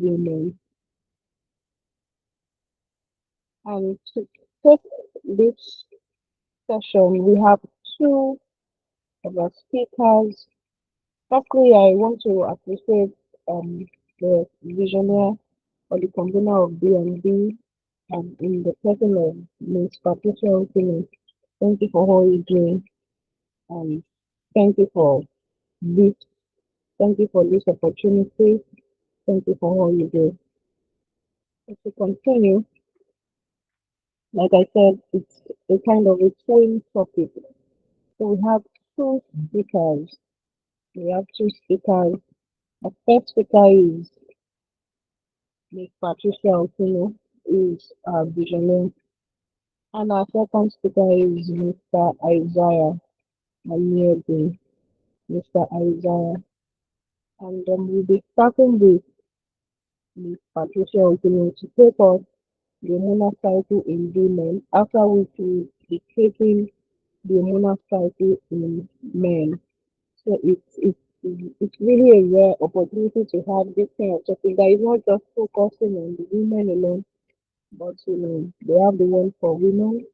women. And to take this session, we have two of our speakers. Firstly, I want to appreciate the visionary or the convener of B&B in the person of Ms. Patricia Okino. Thank you for all you do. And thank you for this. Thank you for this opportunity. Thank you for all you do. If we continue, like I said, it's a kind of a twin topic. So we have two speakers. We have two speakers. The first speaker is Ms. Patricia Okino, is a visionary, and our second speaker is Mr. Isaiah Aniedi, Mr. Isaiah. And we'll be starting with Ms. Patricia Okino to take us the hormonal cycle in women, after which we'll be taking the hormonal cycle in men. So it's really a rare opportunity to have this kind of topic that is not just focusing on the women alone, but they have the one for women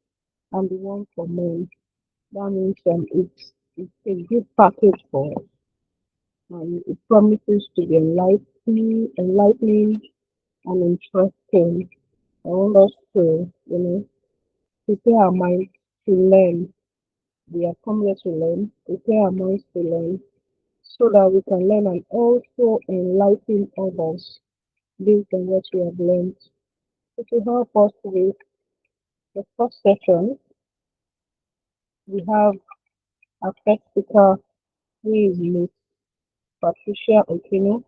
and the one for men. That means it's a good package for us, and it promises to be enlightening and interesting. I want us to prepare our minds to learn. We are come here to learn. Prepare our minds to learn so that we can learn and also enlighten others based on what we have learned. So to help us with the first session, we have our first speaker, who is Miss Patricia Okino.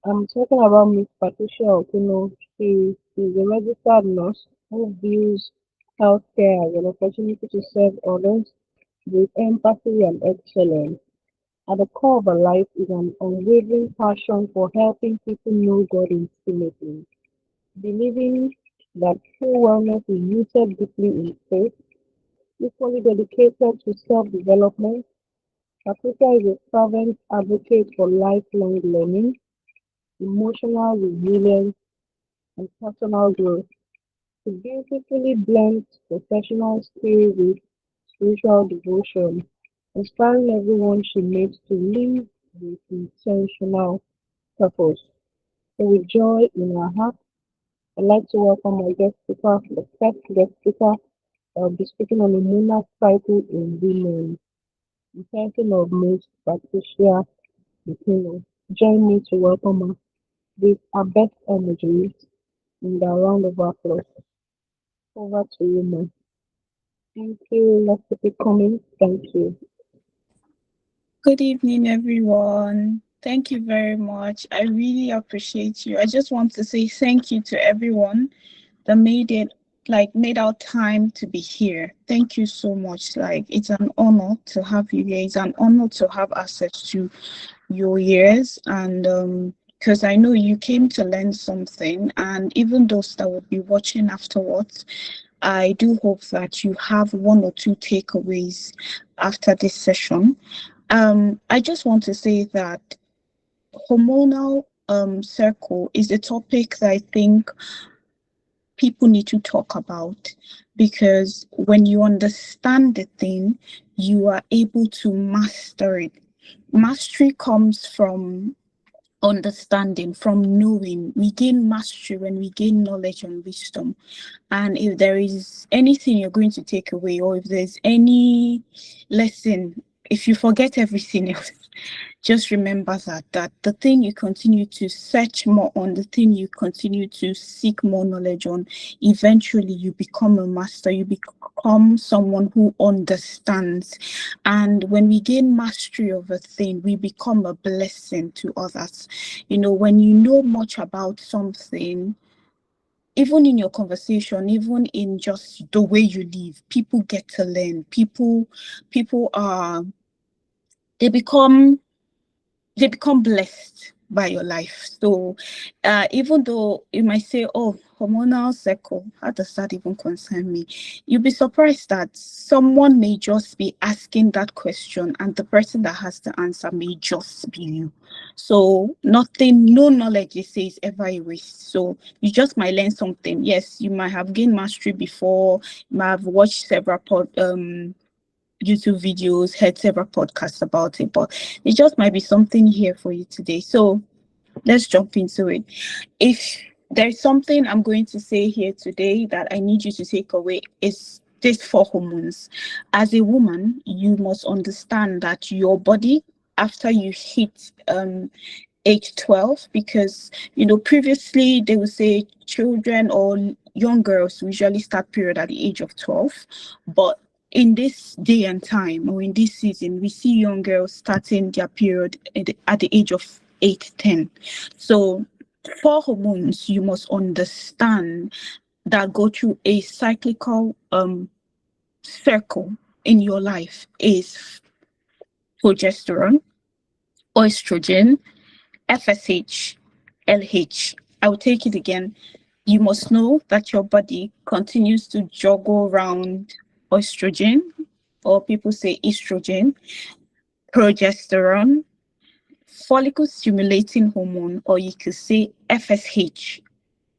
I'm talking about Miss Patricia Okino. She is a registered nurse who views healthcare as an opportunity to serve others with empathy and excellence. At the core of her life is an unwavering passion for helping people know God intimately, believing that true wellness is rooted deeply in faith, equally dedicated to self-development. Patricia is a fervent advocate for lifelong learning, emotional resilience, and personal growth. She beautifully blends professional skill with spiritual devotion, inspiring everyone she meets to live with intentional purpose. So with joy in our heart, I'd like to welcome my guest speaker, the first guest speaker. I'll be speaking on the lunar cycle in women, the person of Miss Patricia Okino. Join me to welcome her with our best energies in the round of applause. Over to you, ma'am. Thank you. Let's keep it coming. Thank you. Good evening, everyone. Thank you very much. I really appreciate you. I just want to say thank you to everyone that made our time to be here. Thank you so much. Like, it's an honor to have you here. It's an honor to have access to your ears, and because I know you came to learn something, and even those that will be watching afterwards, I do hope that you have one or two takeaways after this session. I just want to say that hormonal circle is a topic that I think people need to talk about, because when you understand the thing, you are able to master it. Mastery comes from understanding, from knowing. We gain mastery when we gain knowledge and wisdom. And if there is anything you're going to take away, or if there's any lesson, if you forget everything else, just remember that the thing you continue to search more on, the thing you continue to seek more knowledge on, eventually you become a master, you become someone who understands. And when we gain mastery of a thing, we become a blessing to others. When you know much about something, even in your conversation, even in just the way you live, people get to learn. People are they become blessed by your life. So even though you might say, oh, hormonal cycle, how does that even concern me? You'll be surprised that someone may just be asking that question and the person that has the answer may just be you. So nothing, no knowledge they say is ever a waste. So you just might learn something. Yes, you might have gained mastery before, you might have watched several YouTube videos, heard several podcasts about it, but it just might be something here for you today. So let's jump into it. If there's something I'm going to say here today that I need you to take away, is this four hormones. As a woman, you must understand that your body, after you hit age 12, because previously they would say children or young girls usually start period at the age of 12, but in this day and time, or in this season, we see young girls starting their period at the age of 8, 10. So for hormones, you must understand that go through a cyclical circle in your life is progesterone, estrogen, FSH, LH. I will take it again. You must know that your body continues to juggle around estrogen, or people say estrogen, progesterone, follicle stimulating hormone, or you could say FSH,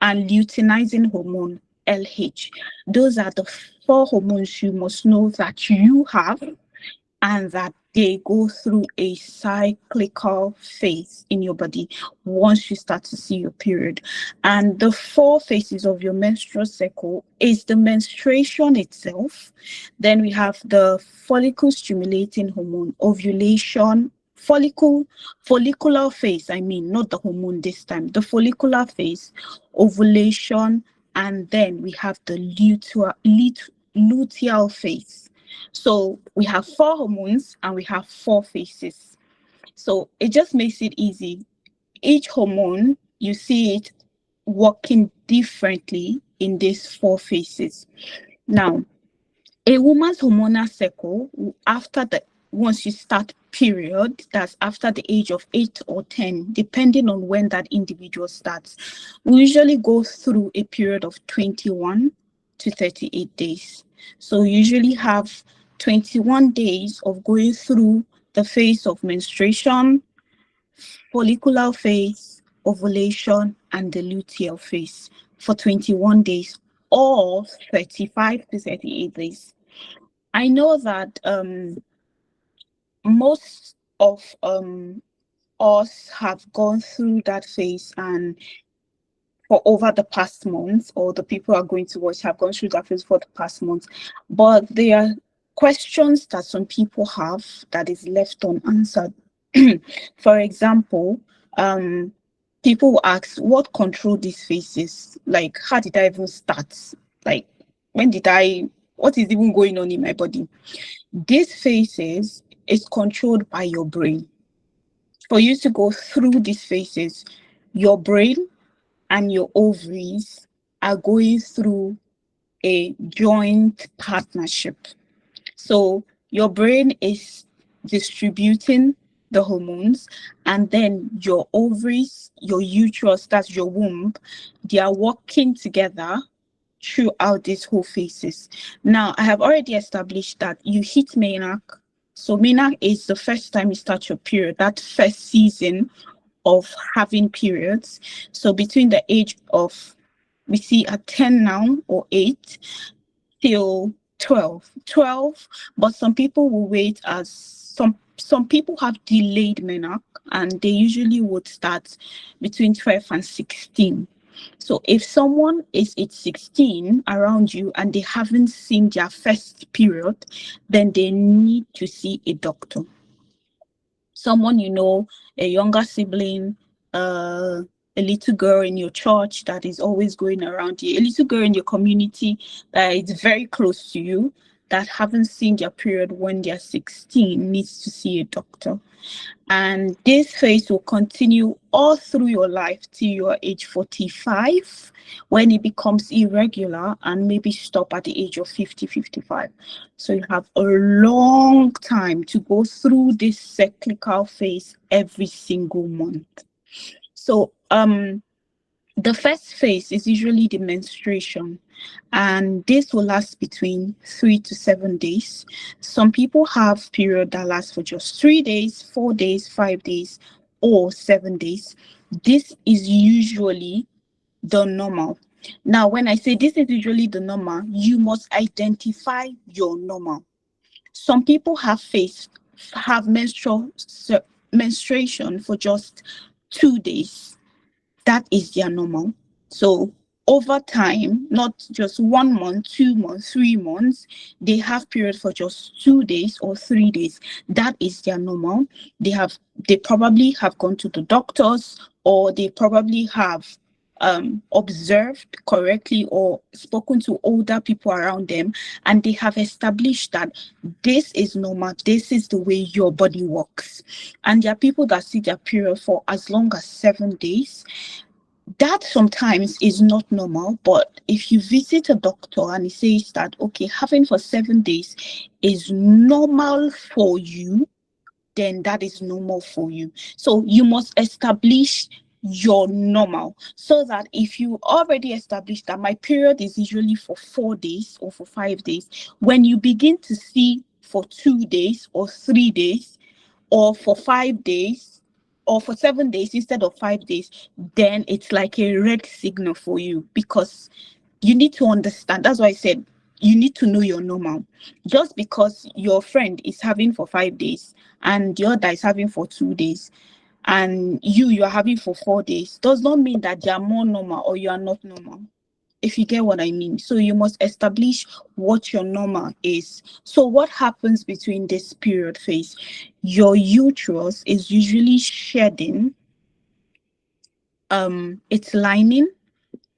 and luteinizing hormone, LH. Those are the four hormones you must know that you have, and that they go through a cyclical phase in your body once you start to see your period. And the four phases of your menstrual cycle is the menstruation itself. Then we have the follicle stimulating hormone, ovulation, follicular phase, not the hormone this time, the follicular phase, ovulation, and then we have the luteal phase. So we have four hormones and we have four phases. So it just makes it easy. Each hormone, you see it working differently in these four phases. Now, a woman's hormonal cycle, once you start period, that's after the age of 8 or 10, depending on when that individual starts, we usually go through a period of 21 to 38 days. So we usually have 21 days of going through the phase of menstruation, follicular phase, ovulation, and the luteal phase for 21 days, or 35 to 38 days. I know that most of us have gone through that phase, and for over the past months, or the people who are going to watch have gone through that phase for the past months. But there are questions that some people have that is left unanswered. For example, people will ask, what control these phases? Like, how did I even start? Like, what is even going on in my body? These phases is controlled by your brain. For you to go through these phases, your brain and your ovaries are going through a joint partnership. So your brain is distributing the hormones, and then your ovaries, your uterus, that's your womb, they are working together throughout these whole phases. Now, I have already established that you hit menarche. So menarche is the first time you start your period, that first season of having periods. So between the age of, we see at 10 now, or 8 till 12, but some people will wait, as some people have delayed menarche, and they usually would start between 12 and 16. So if someone is at 16 around you and they haven't seen their first period, then they need to see a doctor. Someone, a younger sibling, a little girl in your church that is always going around you, a little girl in your community that is very close to you, that haven't seen their period when they're 16, needs to see a doctor. And this phase will continue all through your life till your age 45, when it becomes irregular and maybe stop at the age of 50, 55. So you have a long time to go through this cyclical phase every single month. So The first phase is usually the menstruation, and this will last between 3 to 7 days. Some people have period that lasts for just 3 days, 4 days, 5 days, or 7 days. This is usually the normal. Now, when I say this is usually the normal, you must identify your normal. Some people have menstruation for just 2 days. That is their normal. So over time, not just 1 month, 2 months, 3 months, they have period for just 2 days or 3 days. That is their normal. They probably have gone to the doctors, or they probably have observed correctly or spoken to older people around them, and they have established that this is normal, this is the way your body works. And there are people that see their period for as long as 7 days. That sometimes is not normal, but if you visit a doctor and he says that, okay, having for 7 days is normal for you, then that is normal for you. So you must establish your normal, so that if you already established that my period is usually for 4 days or for 5 days, when you begin to see for 2 days or 3 days or for 5 days or for 7 days instead of 5 days, then it's like a red signal for you, because you need to understand. That's why I said you need to know your normal. Just because your friend is having for 5 days and the other is having for 2 days, and you're having for 4 days, does not mean that they are more normal or you are not normal, if you get what I mean. So you must establish what your normal is. So what happens between this period phase? Your uterus is usually shedding its lining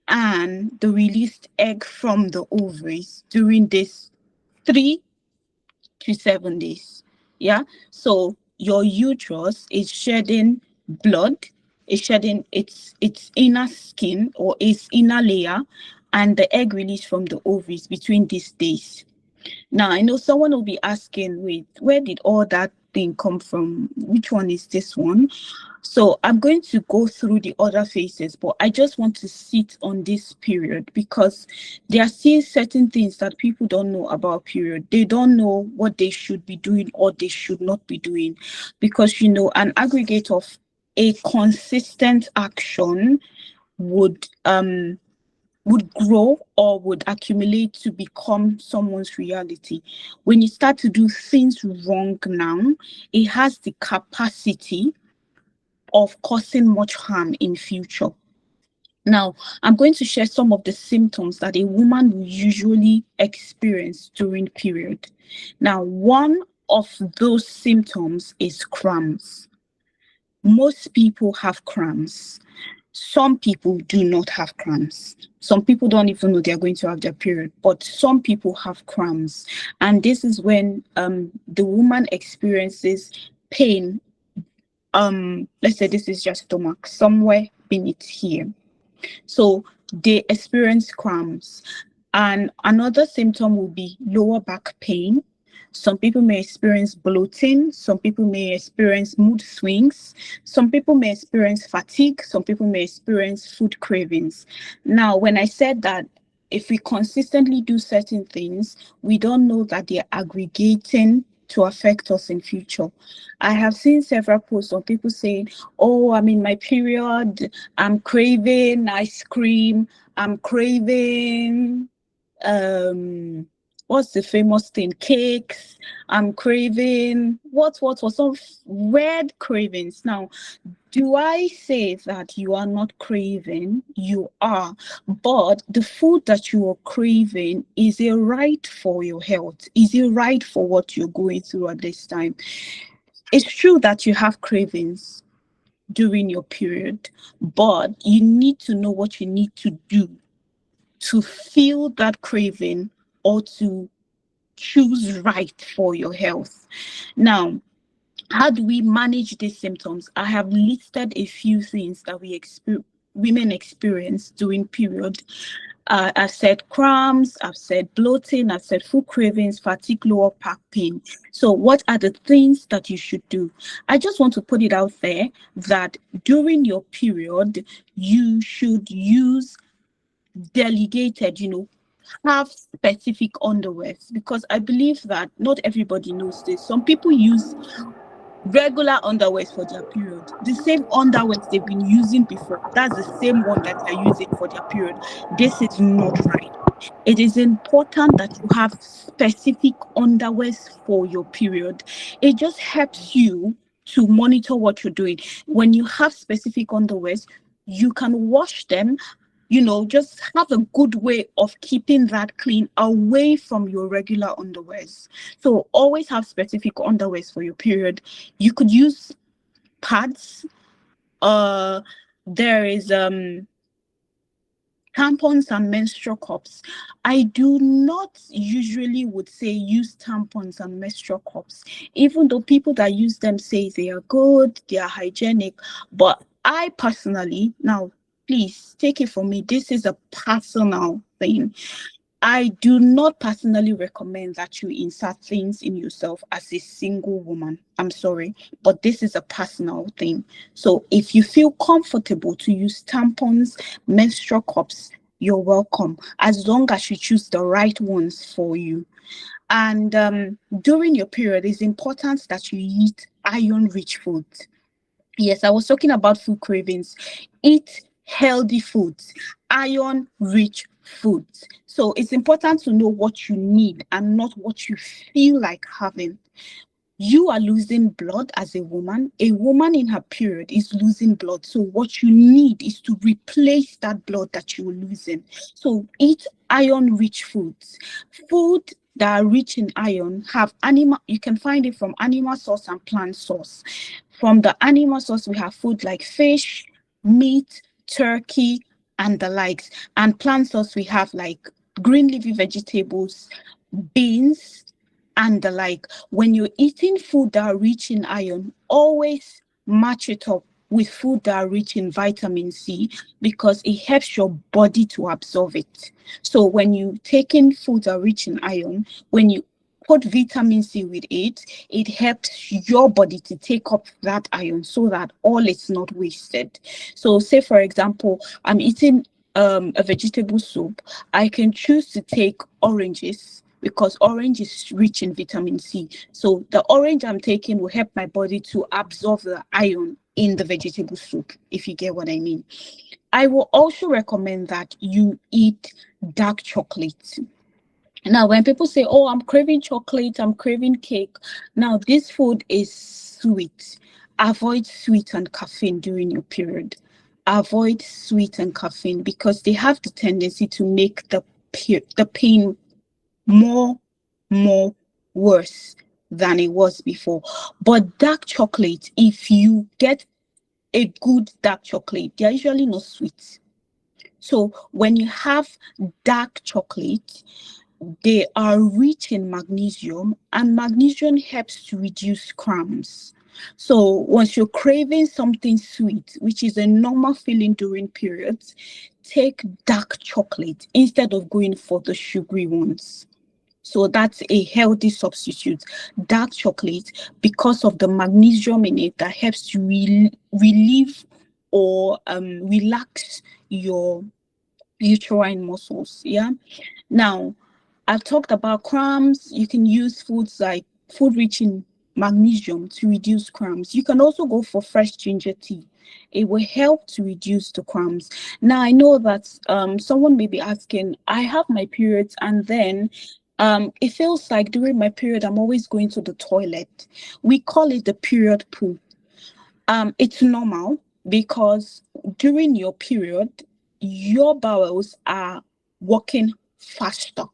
and the released egg from the ovaries during this 3 to 7 days. Yeah. So your uterus is shedding blood, is shedding its inner skin or its inner layer, and the egg released from the ovaries between these days. Now, I know someone will be asking, wait, where did all that thing come from? Which one is this one? So I'm going to go through the other phases, but I just want to sit on this period, because there are still certain things that people don't know about period. They don't know what they should be doing or they should not be doing, because, an aggregate of a consistent action would grow or would accumulate to become someone's reality. When you start to do things wrong now, it has the capacity of causing much harm in future. Now, I'm going to share some of the symptoms that a woman will usually experience during period. Now, one of those symptoms is cramps. Most people have cramps. Some people do not have cramps. Some people don't even know they're going to have their period, but some people have cramps. And this is when the woman experiences pain. Let's say this is just stomach, somewhere beneath here. So they experience cramps. And another symptom will be lower back pain. Some people may experience bloating. Some people may experience mood swings. Some people may experience fatigue. Some people may experience food cravings. Now, when I said that if we consistently do certain things, we don't know that they're aggregating to affect us in future. I have seen several posts of people saying, oh, I'm in my period, I'm craving ice cream, I'm craving what's the famous thing, cakes, I'm craving what some weird cravings. Now, do I say that you are not craving? You are, but the food that you are craving, is it right for your health? Is it right for what you're going through at this time? It's true that you have cravings during your period, but you need to know what you need to do to feel that craving or to choose right for your health. Now, how do we manage these symptoms? I have listed a few things that women experience during period. I've said cramps, I've said bloating, I've said food cravings, fatigue, lower back pain. So what are the things that you should do? I just want to put it out there that during your period, you should use delegated, have specific underwears, because I believe that not everybody knows this. Some people use regular underwears for their period. The same underwears they've been using before, that's the same one that they're using for their period. This is not right. It is important that you have specific underwears for your period. It just helps you to monitor what you're doing. When you have specific underwears, you can wash them, just have a good way of keeping that clean away from your regular underwears. So always have specific underwears for your period. You could use pads. There is tampons and menstrual cups. I do not usually would say use tampons and menstrual cups, even though people that use them say they are good, they are hygienic. But I personally, now please take it from me, this is a personal thing. I do not personally recommend that you insert things in yourself as a single woman. I'm sorry, but this is a personal thing. So if you feel comfortable to use tampons, menstrual cups, you're welcome, as long as you choose the right ones for you. And during your period, it's important that you eat iron-rich foods. Yes, I was talking about food cravings. Eat healthy foods, iron rich foods. So it's important to know what you need and not what you feel like having. You are losing blood as a woman. A woman in her period is losing blood. So what you need is to replace that blood that you are losing. So eat iron-rich foods. Food that are rich in iron have animal, you can find it from animal source and plant source. From the animal source, we have food like fish, meat, turkey, and the likes. And plant source, we have like green leafy vegetables, beans, and the like. When you're eating food that are rich in iron, always match it up with food that are rich in vitamin C, because it helps your body to absorb it. So when you take in food that are rich in iron, when you put vitamin C with it, it helps your body to take up that iron so that all is not wasted. So say for example, I'm eating a vegetable soup. I can choose to take oranges because orange is rich in vitamin C. So the orange I'm taking will help my body to absorb the iron in the vegetable soup, if you get what I mean. I will also recommend that you eat dark chocolate. Now, when people say, oh, I'm craving chocolate, I'm craving cake, now this food is sweet. Avoid sweet and caffeine during your period. Avoid sweet and caffeine because they have the tendency to make the pain more worse than it was before. But dark chocolate, if you get a good dark chocolate, they're usually not sweet. So when you have dark chocolate, they are rich in magnesium, and magnesium helps to reduce cramps. So once you're craving something sweet, which is a normal feeling during periods, take dark chocolate instead of going for the sugary ones. So that's a healthy substitute. Dark chocolate, because of the magnesium in it, that helps to relieve or relax your uterine muscles. Yeah. Now, I've talked about cramps. You can use foods like food rich in magnesium to reduce cramps. You can also go for fresh ginger tea. It will help to reduce the cramps. Now, I know that someone may be asking, I have my periods and then it feels like during my period, I'm always going to the toilet. We call it the period poo. It's normal because during your period, your bowels are working faster.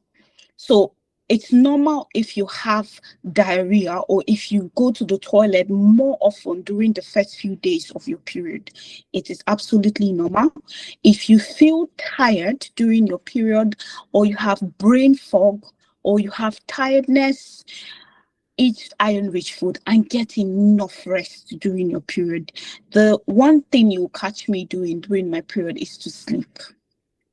So it's normal if you have diarrhea or if you go to the toilet more often during the first few days of your period. It is absolutely normal. If you feel tired during your period, or you have brain fog, or you have tiredness, eat iron-rich food and get enough rest during your period. The one thing you catch me doing during my period is to sleep.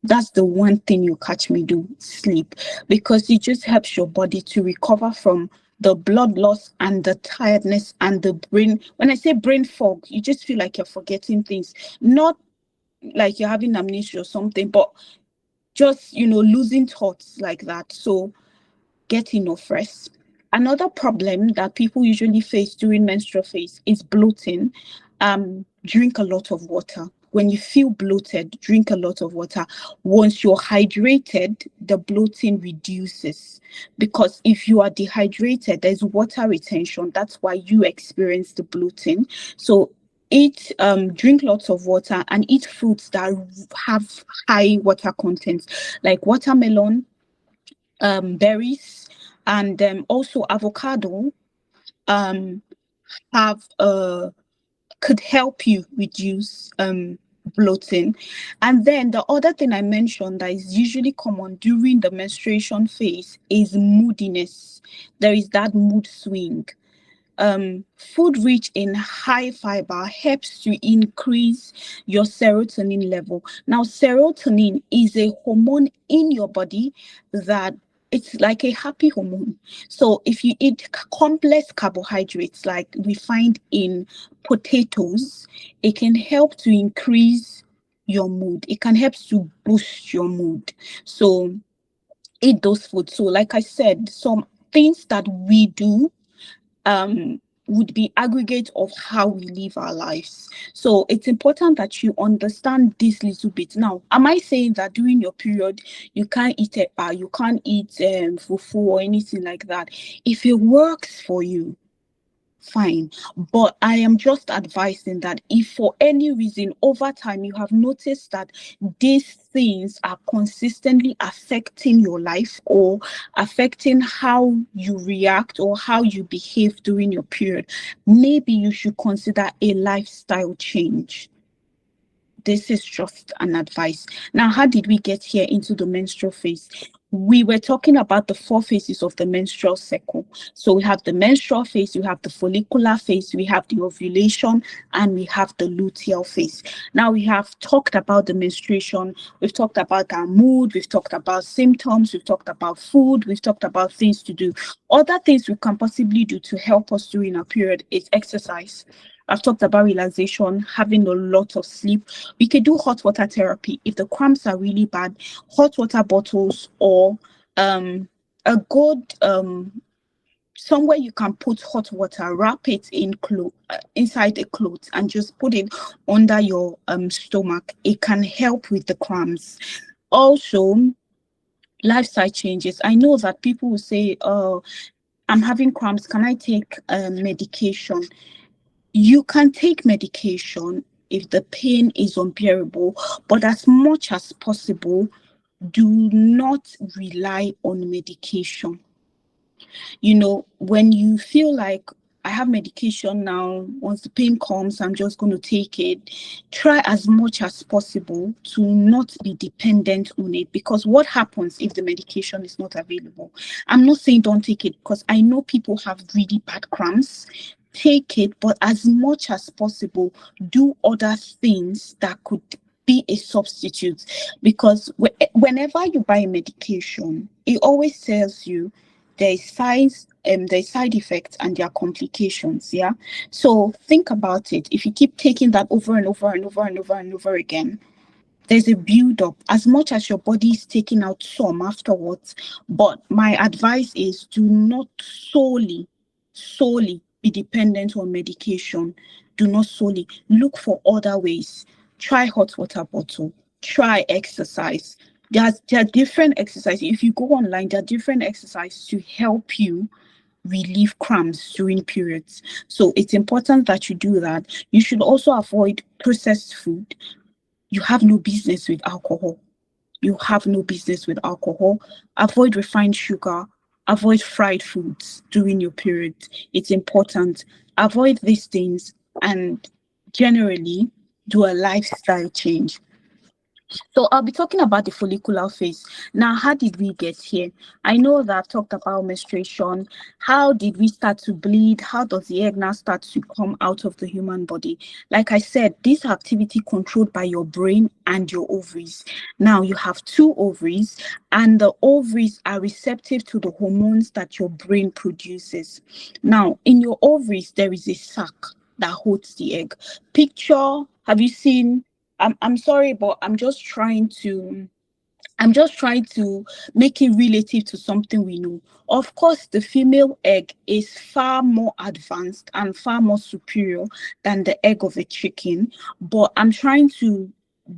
That's the one thing you catch me do, sleep, because it just helps your body to recover from the blood loss and the tiredness and the brain. When I say brain fog, you just feel like you're forgetting things, not like you're having amnesia or something, but just, losing thoughts like that. So get enough rest. Another problem that people usually face during menstrual phase is bloating. Drink a lot of water. When you feel bloated, drink a lot of water. Once you're hydrated, the bloating reduces. Because if you are dehydrated, there's water retention. That's why you experience the bloating. So drink lots of water and eat fruits that have high water content, like watermelon, berries, and also avocado um have could help you reduce bloating. And then the other thing I mentioned that is usually common during the menstruation phase is moodiness. There is that mood swing. Food rich in high fiber helps to increase your serotonin level. Now, serotonin is a hormone in your body that it's like a happy hormone. So if you eat complex carbohydrates like we find in potatoes, it can help to increase your mood. It can help to boost your mood. So eat those foods. So like I said, some things that we do would be aggregate of how we live our lives. So it's important that you understand this little bit. Now, am I saying that during your period you can't eat you can't eat fufu or anything like that? If it works for you, fine. But I am just advising that if for any reason over time you have noticed that these things are consistently affecting your life or affecting how you react or how you behave during your period, maybe you should consider a lifestyle change. This is just an advice. Now, how did we get here into the menstrual phase? We were talking about the four phases of the menstrual cycle. So we have the menstrual phase, we have the follicular phase, we have the ovulation, and we have the luteal phase. Now we have talked about the menstruation, we've talked about our mood, we've talked about symptoms, we've talked about food, we've talked about things to do. Other things we can possibly do to help us during our period is exercise. I've talked about relaxation, having a lot of sleep. We could do hot water therapy if the cramps are really bad. Hot water bottles or a good somewhere you can put hot water, wrap it in inside the clothes and just put it under your stomach. It can help with the cramps. Also, lifestyle changes. I know that people will say, "Oh, I'm having cramps. Can I take medication?" You can take medication if the pain is unbearable, but as much as possible, do not rely on medication. When you feel like I have medication now, once the pain comes, I'm just going to take it. Try as much as possible to not be dependent on it, because what happens if the medication is not available? I'm not saying don't take it, because I know people have really bad cramps. Take it, but as much as possible, do other things that could be a substitute, because whenever you buy medication, it always tells you there's side effects and there are complications. Yeah. So think about it. If you keep taking that over and over and over and over and over again, there's a build up as much as your body is taking out some afterwards. But my advice is do not solely be dependent on medication. Do not solely look for other ways. Try hot water bottle, try exercise. There are different exercises. If you go online, there are different exercises to help you relieve cramps during periods. So it's important that you do that. You should also avoid processed food. You have no business with alcohol. You have no business with alcohol. Avoid refined sugar. Avoid fried foods during your period. It's important. Avoid these things and generally do a lifestyle change. So I'll be talking about the follicular phase. Now, how did we get here? I know that I've talked about menstruation. How did we start to bleed? How does the egg now start to come out of the human body? Like I said, this activity controlled by your brain and your ovaries. Now you have two ovaries, and the ovaries are receptive to the hormones that your brain produces. Now, in your ovaries, there is a sac that holds the egg. Picture, have you seen? I'm sorry, but I'm just trying to make it relative to something we know. Of course, the female egg is far more advanced and far more superior than the egg of a chicken, but I'm trying to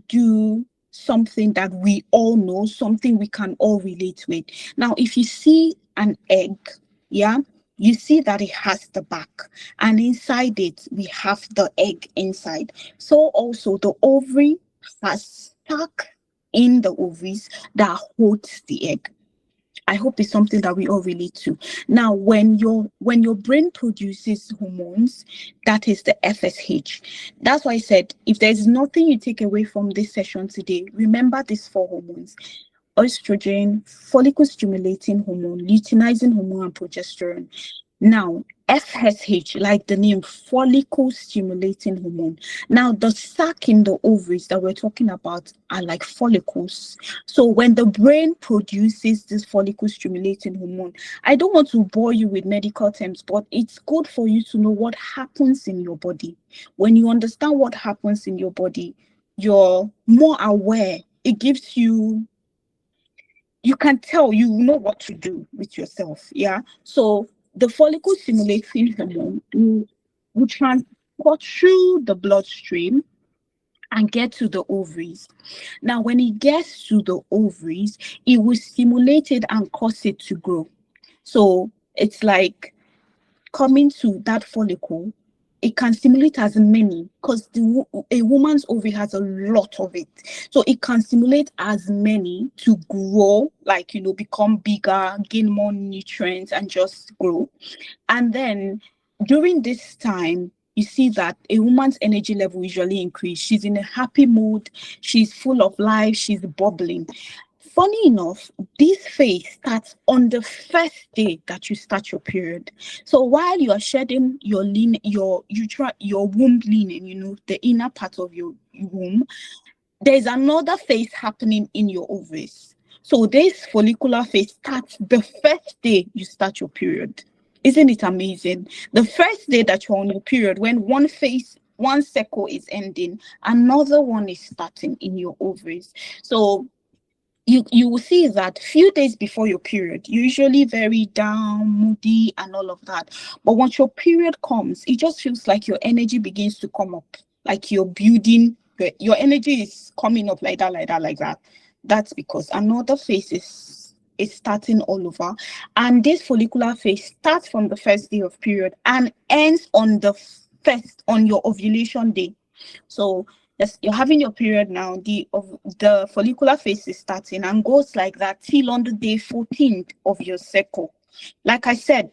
do something that we all know, something we can all relate with. Now, if you see an egg, yeah, you see that it has the back, and inside it, we have the egg inside. So also the ovary has stuck in the ovaries that holds the egg. I hope it's something that we all relate to. Now, when your brain produces hormones, that is the FSH. That's why I said if there's nothing you take away from this session today, remember these four hormones: estrogen, follicle stimulating hormone, luteinizing hormone, and progesterone. Now, FSH, like the name, follicle stimulating hormone. Now, the sac in the ovaries that we're talking about are like follicles. So when the brain produces this follicle stimulating hormone, I don't want to bore you with medical terms, but it's good for you to know what happens in your body. When you understand what happens in your body, you're more aware. It gives you can tell, you know what to do with yourself. Yeah. So the follicle stimulating hormone will transport through the bloodstream and get to the ovaries. Now, when it gets to the ovaries, it will stimulate it and cause it to grow. So it's like coming to that follicle, it can stimulate as many, because a woman's ovary has a lot of it. So it can stimulate as many to grow, like, become bigger, gain more nutrients, and just grow. And then during this time, you see that a woman's energy level usually increase. She's in a happy mood. She's full of life. She's bubbling. Funny enough, this phase starts on the first day that you start your period. So while you are shedding your womb linen, the inner part of your womb, there's another phase happening in your ovaries. So this follicular phase starts the first day you start your period. Isn't it amazing? The first day that you're on your period, when one cycle is ending, another one is starting in your ovaries. So you will see that few days before your period, you're usually very down, moody, and all of that. But once your period comes, it just feels like your energy begins to come up, like you're building, your energy is coming up like that, like that, like that. That's because another phase is starting all over. And this follicular phase starts from the first day of period and ends on your ovulation day. So yes, you're having your period now. The follicular phase is starting and goes like that till on the day 14th of your cycle. Like I said,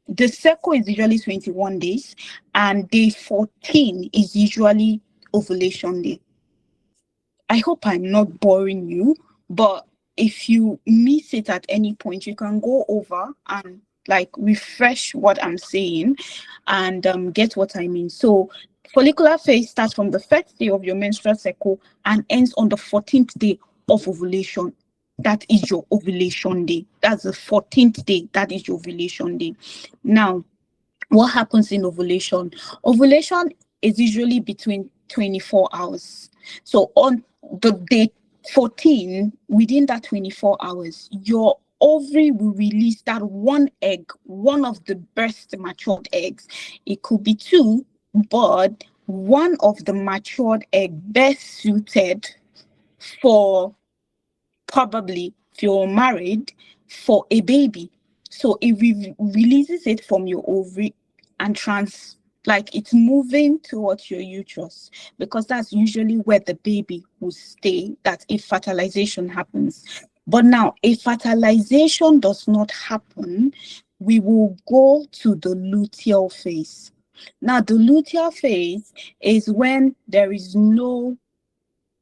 the cycle is usually 21 days, and day 14 is usually ovulation day. I hope I'm not boring you, but if you miss it at any point, you can go over and like refresh what I'm saying and get what I mean. So follicular phase starts from the first day of your menstrual cycle and ends on the 14th day of ovulation. That is your ovulation day. That's the 14th day. That is your ovulation day. Now, what happens in ovulation? Ovulation is usually between 24 hours. So on the day 14, within that 24 hours, your ovary will release that one egg, one of the best matured eggs. It could be two, but one of the matured egg best suited for, probably if you're married, for a baby. So it releases it from your ovary and like it's moving towards your uterus, because that's usually where the baby will stay. That if fertilization happens. But now, if fertilization does not happen, we will go to the luteal phase. Now, the luteal phase is when there is no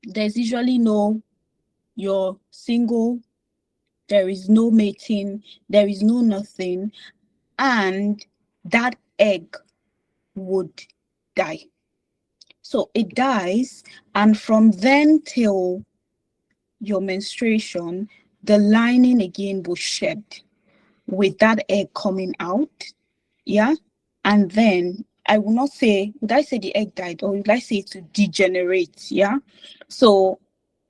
There's usually no, you're single, there is no mating, there is no nothing, and that egg would die. So it dies, and from then till your menstruation, the lining again will shed with that egg coming out. Yeah. And then I will not say, would I say the egg died or would I say to degenerate? Yeah. So,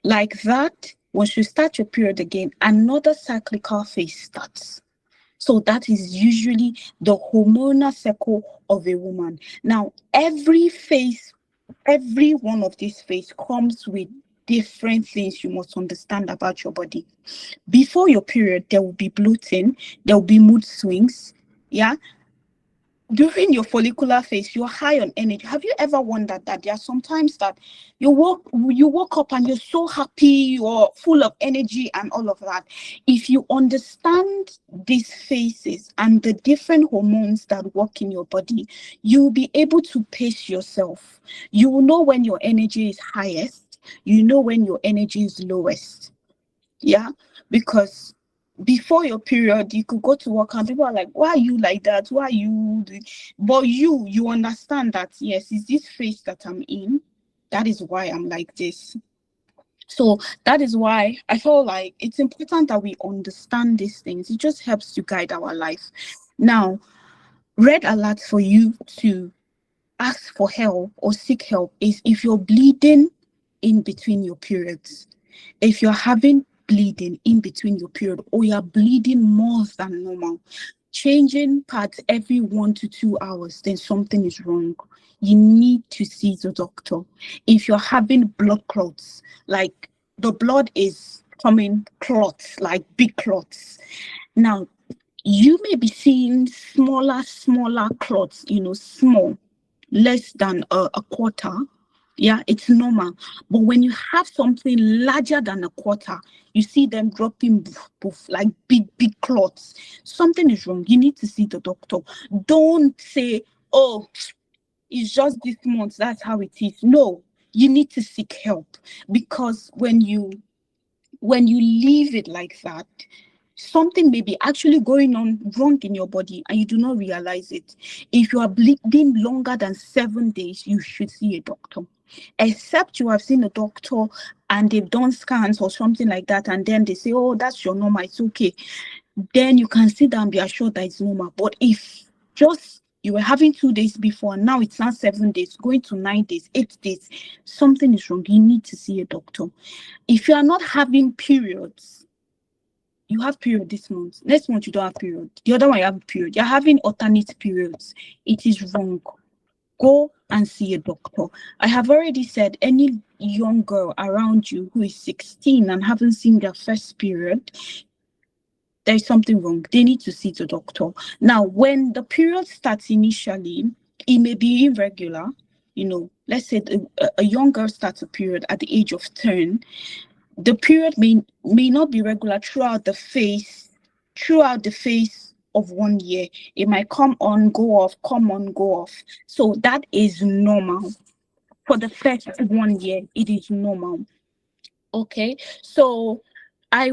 like that, once you start your period again, another cyclical phase starts. So that is usually the hormonal cycle of a woman. Now, every one of these phases comes with different things you must understand about your body. Before your period, there will be bloating, there will be mood swings. Yeah. During your follicular phase, you're high on energy. Have you ever wondered that there are sometimes that you woke up and you're so happy, you're full of energy and all of that? If you understand these phases and the different hormones that work in your body, you'll be able to pace yourself. You will know when your energy is highest, you know when your energy is lowest. Yeah, because before your period, you could go to work and people are like, why are you like that? Why are you but you understand that yes, it's this phase that I'm in. That is why I'm like this. So that is why I feel like it's important that we understand these things. It just helps to guide our life. Now, red alert for you to ask for help or seek help is if you're bleeding in between your periods. If you're having bleeding in between your period or you're bleeding more than normal, changing pads every 1 to 2 hours, then something is wrong. You need to see the doctor. If you're having blood clots, like the blood is coming clots, like big clots. Now, you may be seeing smaller clots, small, less than a quarter. Yeah, it's normal. But when you have something larger than a quarter, you see them dropping poof, like big clots. Something is wrong. You need to see the doctor. Don't say, oh, it's just this month. That's how it is. No, you need to seek help, because when you leave it like that, something may be actually going on wrong in your body and you do not realize it. If you are bleeding longer than 7 days, you should see a doctor. Except you have seen a doctor and they've done scans or something like that, and then they say, oh, that's your normal, it's okay. Then you can sit down and be assured that it's normal. But if just you were having 2 days before and now it's not 7 days, going to 9 days, 8 days, something is wrong. You need to see a doctor. If you are not having periods, you have period this month, next month you don't have period, the other one you have period, you're having alternate periods, it is wrong. Go and see a doctor. I have already said any young girl around you who is 16 and haven't seen their first period, there's something wrong. They need to see the doctor. Now, when the period starts initially, it may be irregular. Let's say a young girl starts a period at the age of 10. The period may not be regular throughout the phase of 1 year. It might come on, go off, come on, go off. So that is normal. For the first 1 year, it is normal. Okay. So my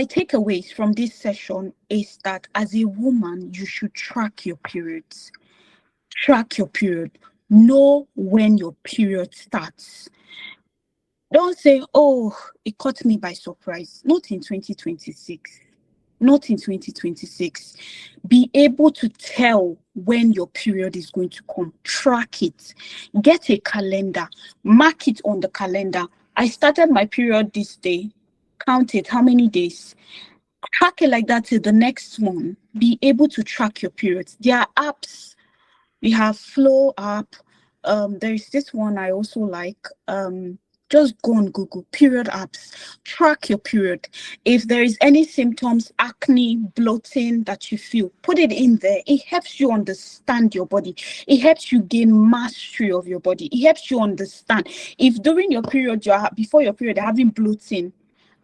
takeaways from this session is that as a woman, you should track your periods. Track your period. Know when your period starts. Don't say, oh, it caught me by surprise. Not in 2026. Not in 2026. Be able to tell when your period is going to come. Track it. Get a calendar. Mark it on the calendar. I started my period this day. Count it. How many days? Track it like that till the next one. Be able to track your periods. There are apps. We have Flow app. There is this one I also like. Just go on Google, period apps. Track your period. If there is any symptoms, acne, bloating that you feel, put it in there. It helps you understand your body. It helps you gain mastery of your body. It helps you understand. If during your period, before your period, you're having bloating,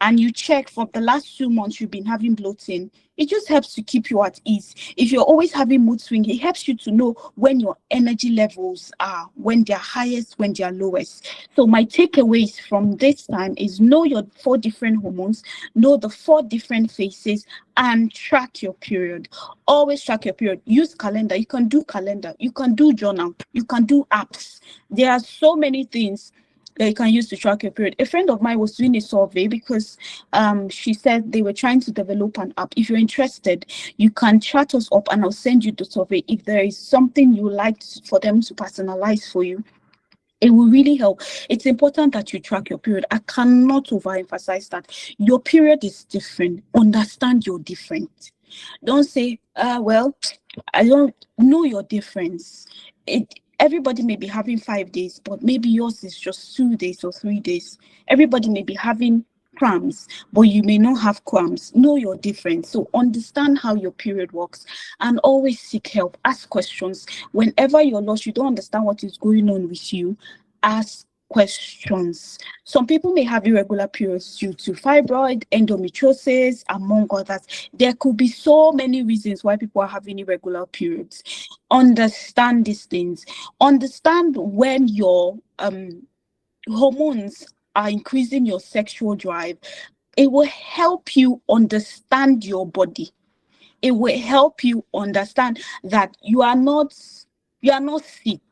and you check for the last 2 months you've been having bloating, it just helps to keep you at ease. If you're always having mood swing, it helps you to know when your energy levels are, when they're highest, when they're lowest. So my takeaways from this time is know your 4 different hormones, know the 4 different phases, and track your period. Always track your period. Use calendar. You can do calendar. You can do journal. You can do apps. There are so many things that you can use to track your period. A friend of mine was doing a survey because she said they were trying to develop an app. If you're interested, you can chat us up and I'll send you the survey. If there is something you like for them to personalize for you, it will really help. It's important that you track your period. I cannot overemphasize that. Your period is different. Understand you're different. Don't say, well, I don't know your difference. Everybody may be having 5 days, but maybe yours is just 2 days or 3 days. Everybody may be having cramps, but you may not have cramps. Know your difference. So understand how your period works and always seek help. Ask questions. Whenever you're lost, you don't understand what is going on with you, ask questions. Some people may have irregular periods due to fibroid, endometriosis, among others. There could be so many reasons why people are having irregular periods. Understand these things. Understand when your hormones are increasing your sexual drive. It will help you understand your body. It will help you understand that you are not sick.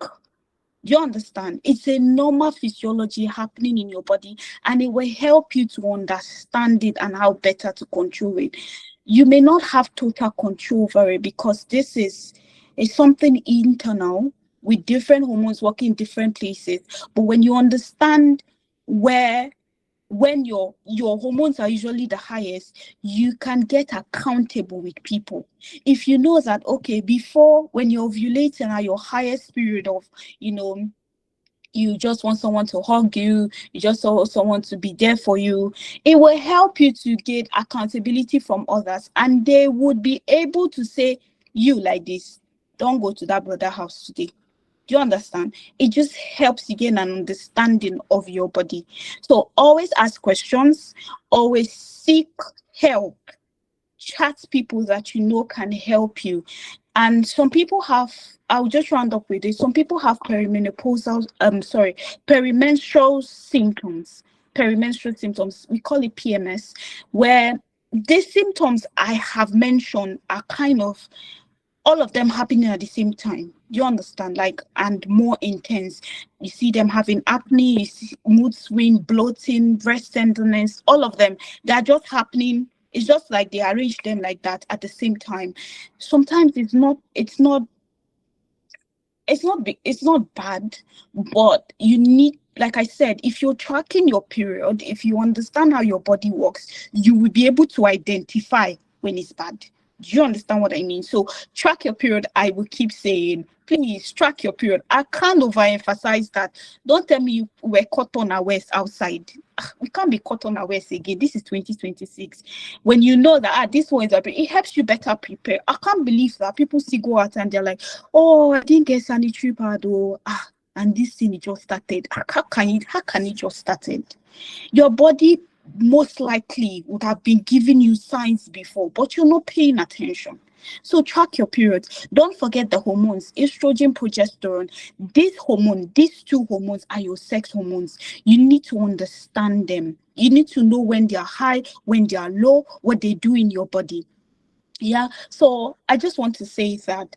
Do you understand? It's a normal physiology happening in your body, and it will help you to understand it and how better to control it. You may not have total control over it because this is something internal with different hormones working in different places. But when you understand when your hormones are usually the highest, you can get accountable with people. If you know that, okay, before when you're ovulating at your highest period of, you just want someone to hug you, you just want someone to be there for you, it will help you to get accountability from others, and they would be able to say, you like this, don't go to that brother house today. Do you understand? It just helps you gain an understanding of your body. So always ask questions, always seek help, chat people that you know can help you. And some people have, I'll just round up with this. Some people have perimenstrual symptoms. Perimenstrual symptoms. We call it PMS, where these symptoms I have mentioned are kind of all of them happening at the same time. You understand? Like, and more intense. You see them having acne, you see mood swing, bloating, breast tenderness, all of them. They're just happening. It's just like they arrange them like that at the same time. Sometimes it's not bad, but you need, like I said, if you're tracking your period, if you understand how your body works, you will be able to identify when it's bad. Do you understand what I mean? So track your period. I will keep saying, please track your period. I can't overemphasize that. Don't tell me you were caught unawares outside. We can't be caught unawares again. This is 2026. When you know that this one is it helps you better prepare. I can't believe that people still go out and they're like, oh, I didn't get sanitary pad, and this thing just started. How can it just started? Your body most likely would have been giving you signs before, but you're not paying attention. So track your periods. Don't forget the hormones, estrogen, progesterone. These 2 hormones are your sex hormones. You need to understand them. You need to know when they are high, when they are low, what they do in your body. Yeah. So I just want to say that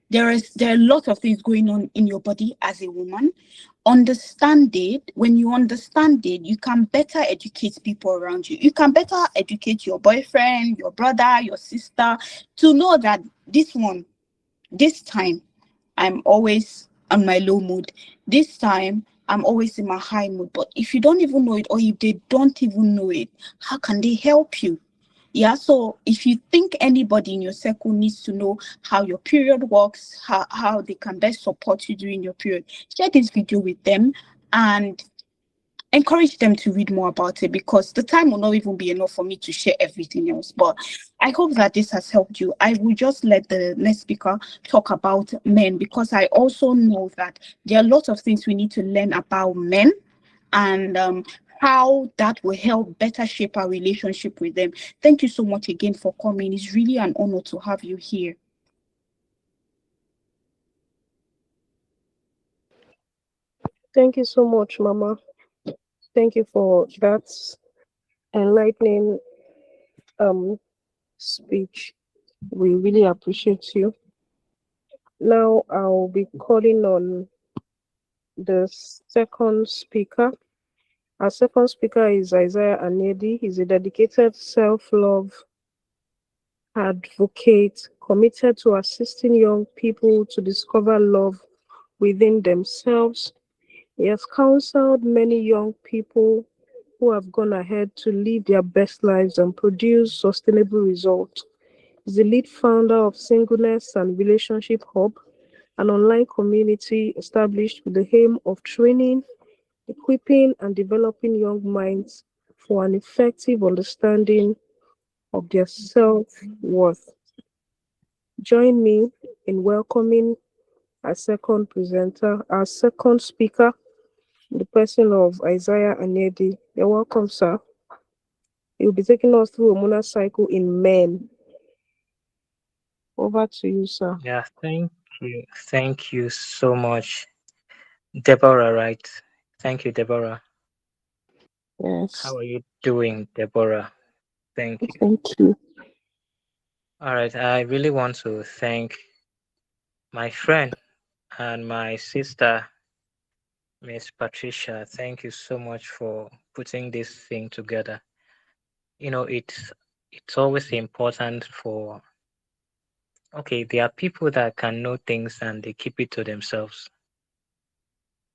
there are a lot of things going on in your body as a woman. Understand it. When you understand it, you can better educate people around you. You can better educate your boyfriend, your brother, your sister, to know that this time I'm always on my low mood. This time I'm always in my high mood. But if you don't even know it, or if they don't even know it, how can they help you? Yeah, so if you think anybody in your circle needs to know how your period works, how they can best support you during your period, share this video with them and encourage them to read more about it, because the time will not even be enough for me to share everything else. But I hope that this has helped you. I will just let the next speaker talk about men, because I also know that there are lots of things we need to learn about men and how that will help better shape our relationship with them. Thank you so much again for coming. It's really an honor to have you here. Thank you so much, Mama. Thank you for that enlightening um speech. We really appreciate you. Now I'll be calling on the second speaker. Our second speaker is Isaiah Aniedi. He's a dedicated self-love advocate committed to assisting young people to discover love within themselves. He has counseled many young people who have gone ahead to live their best lives and produce sustainable results. He's the lead founder of Singleness and Relationship Hub, an online community established with the aim of training, equipping, and developing young minds for an effective understanding of their self worth. Join me in welcoming our second presenter, our second speaker, the person of Isaiah Aniedi. You're welcome, sir. He'll be taking us through hormonal cycle in men. Over to you, sir. Yeah, thank you. Thank you so much, Deborah, right? Thank you, Deborah. Yes, How are you doing, Deborah? Thank you. thank you. All right, I really want to thank my friend and my sister, Miss Patricia. Thank you so much for putting this thing together. You know, it's always important for okay, there are people that can know things and they keep it to themselves.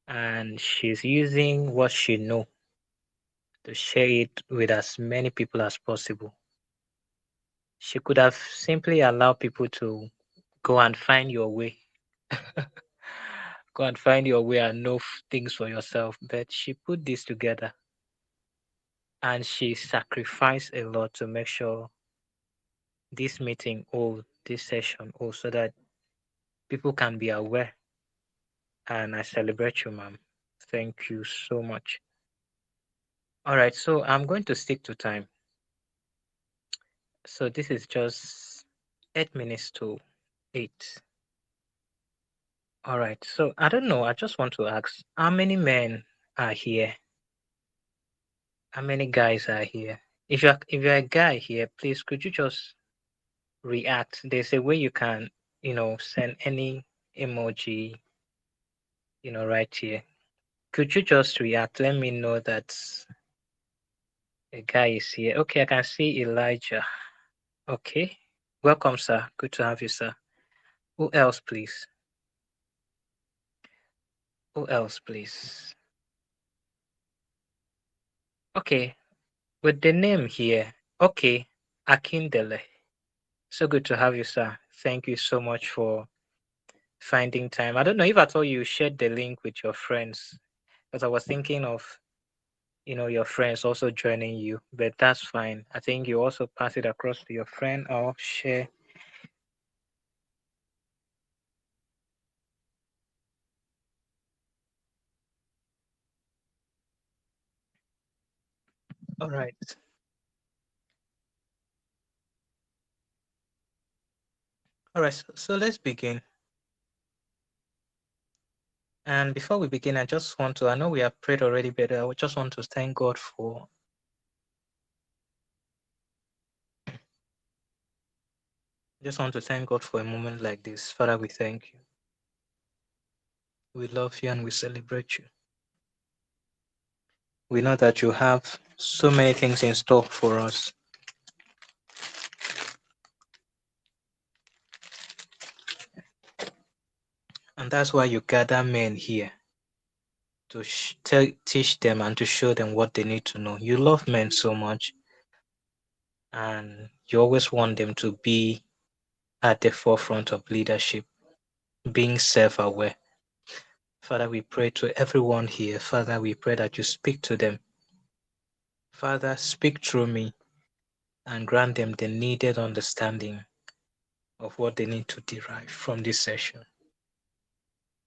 And she's using what she know to share it with as many people as possible. She could have simply allowed people to go and find your way. Go and find your way and know things for yourself. But she put this together and she sacrificed a lot to make sure this meeting or this session or so that people can be aware. And I celebrate you, ma'am. Thank you so much. All right, so I'm going to stick to time. So this is just 8 minutes to 8. All right. So I don't know. I just want to ask how many men are here? How many guys are here? If you're a guy here, please could you just react? There's a way you can, send any emoji, right here. Could you just react? Let me know that a guy is here. Okay, I can see Elijah. Okay. Welcome, sir. Good to have you, sir. Who else, please? Who else, please? Okay, with the name here. Okay, Akindele. So good to have you, sir. Thank you so much for finding time. I don't know if I told you shared the link with your friends, because I was thinking of, your friends also joining you, but that's fine. I think you also pass it across to your friend or share. All right. All right. So let's begin. And before we begin, I just want to, I know we have prayed already, but I would just want to thank God for, just want to thank God for a moment like this. Father, we thank you. We love you and we celebrate you. We know that you have so many things in store for us. And that's why you gather men here to teach them and to show them what they need to know. You love men so much and you always want them to be at the forefront of leadership, being self aware. Father, we pray to everyone here. Father, we pray that you speak to them. Father, speak through me and grant them the needed understanding of what they need to derive from this session.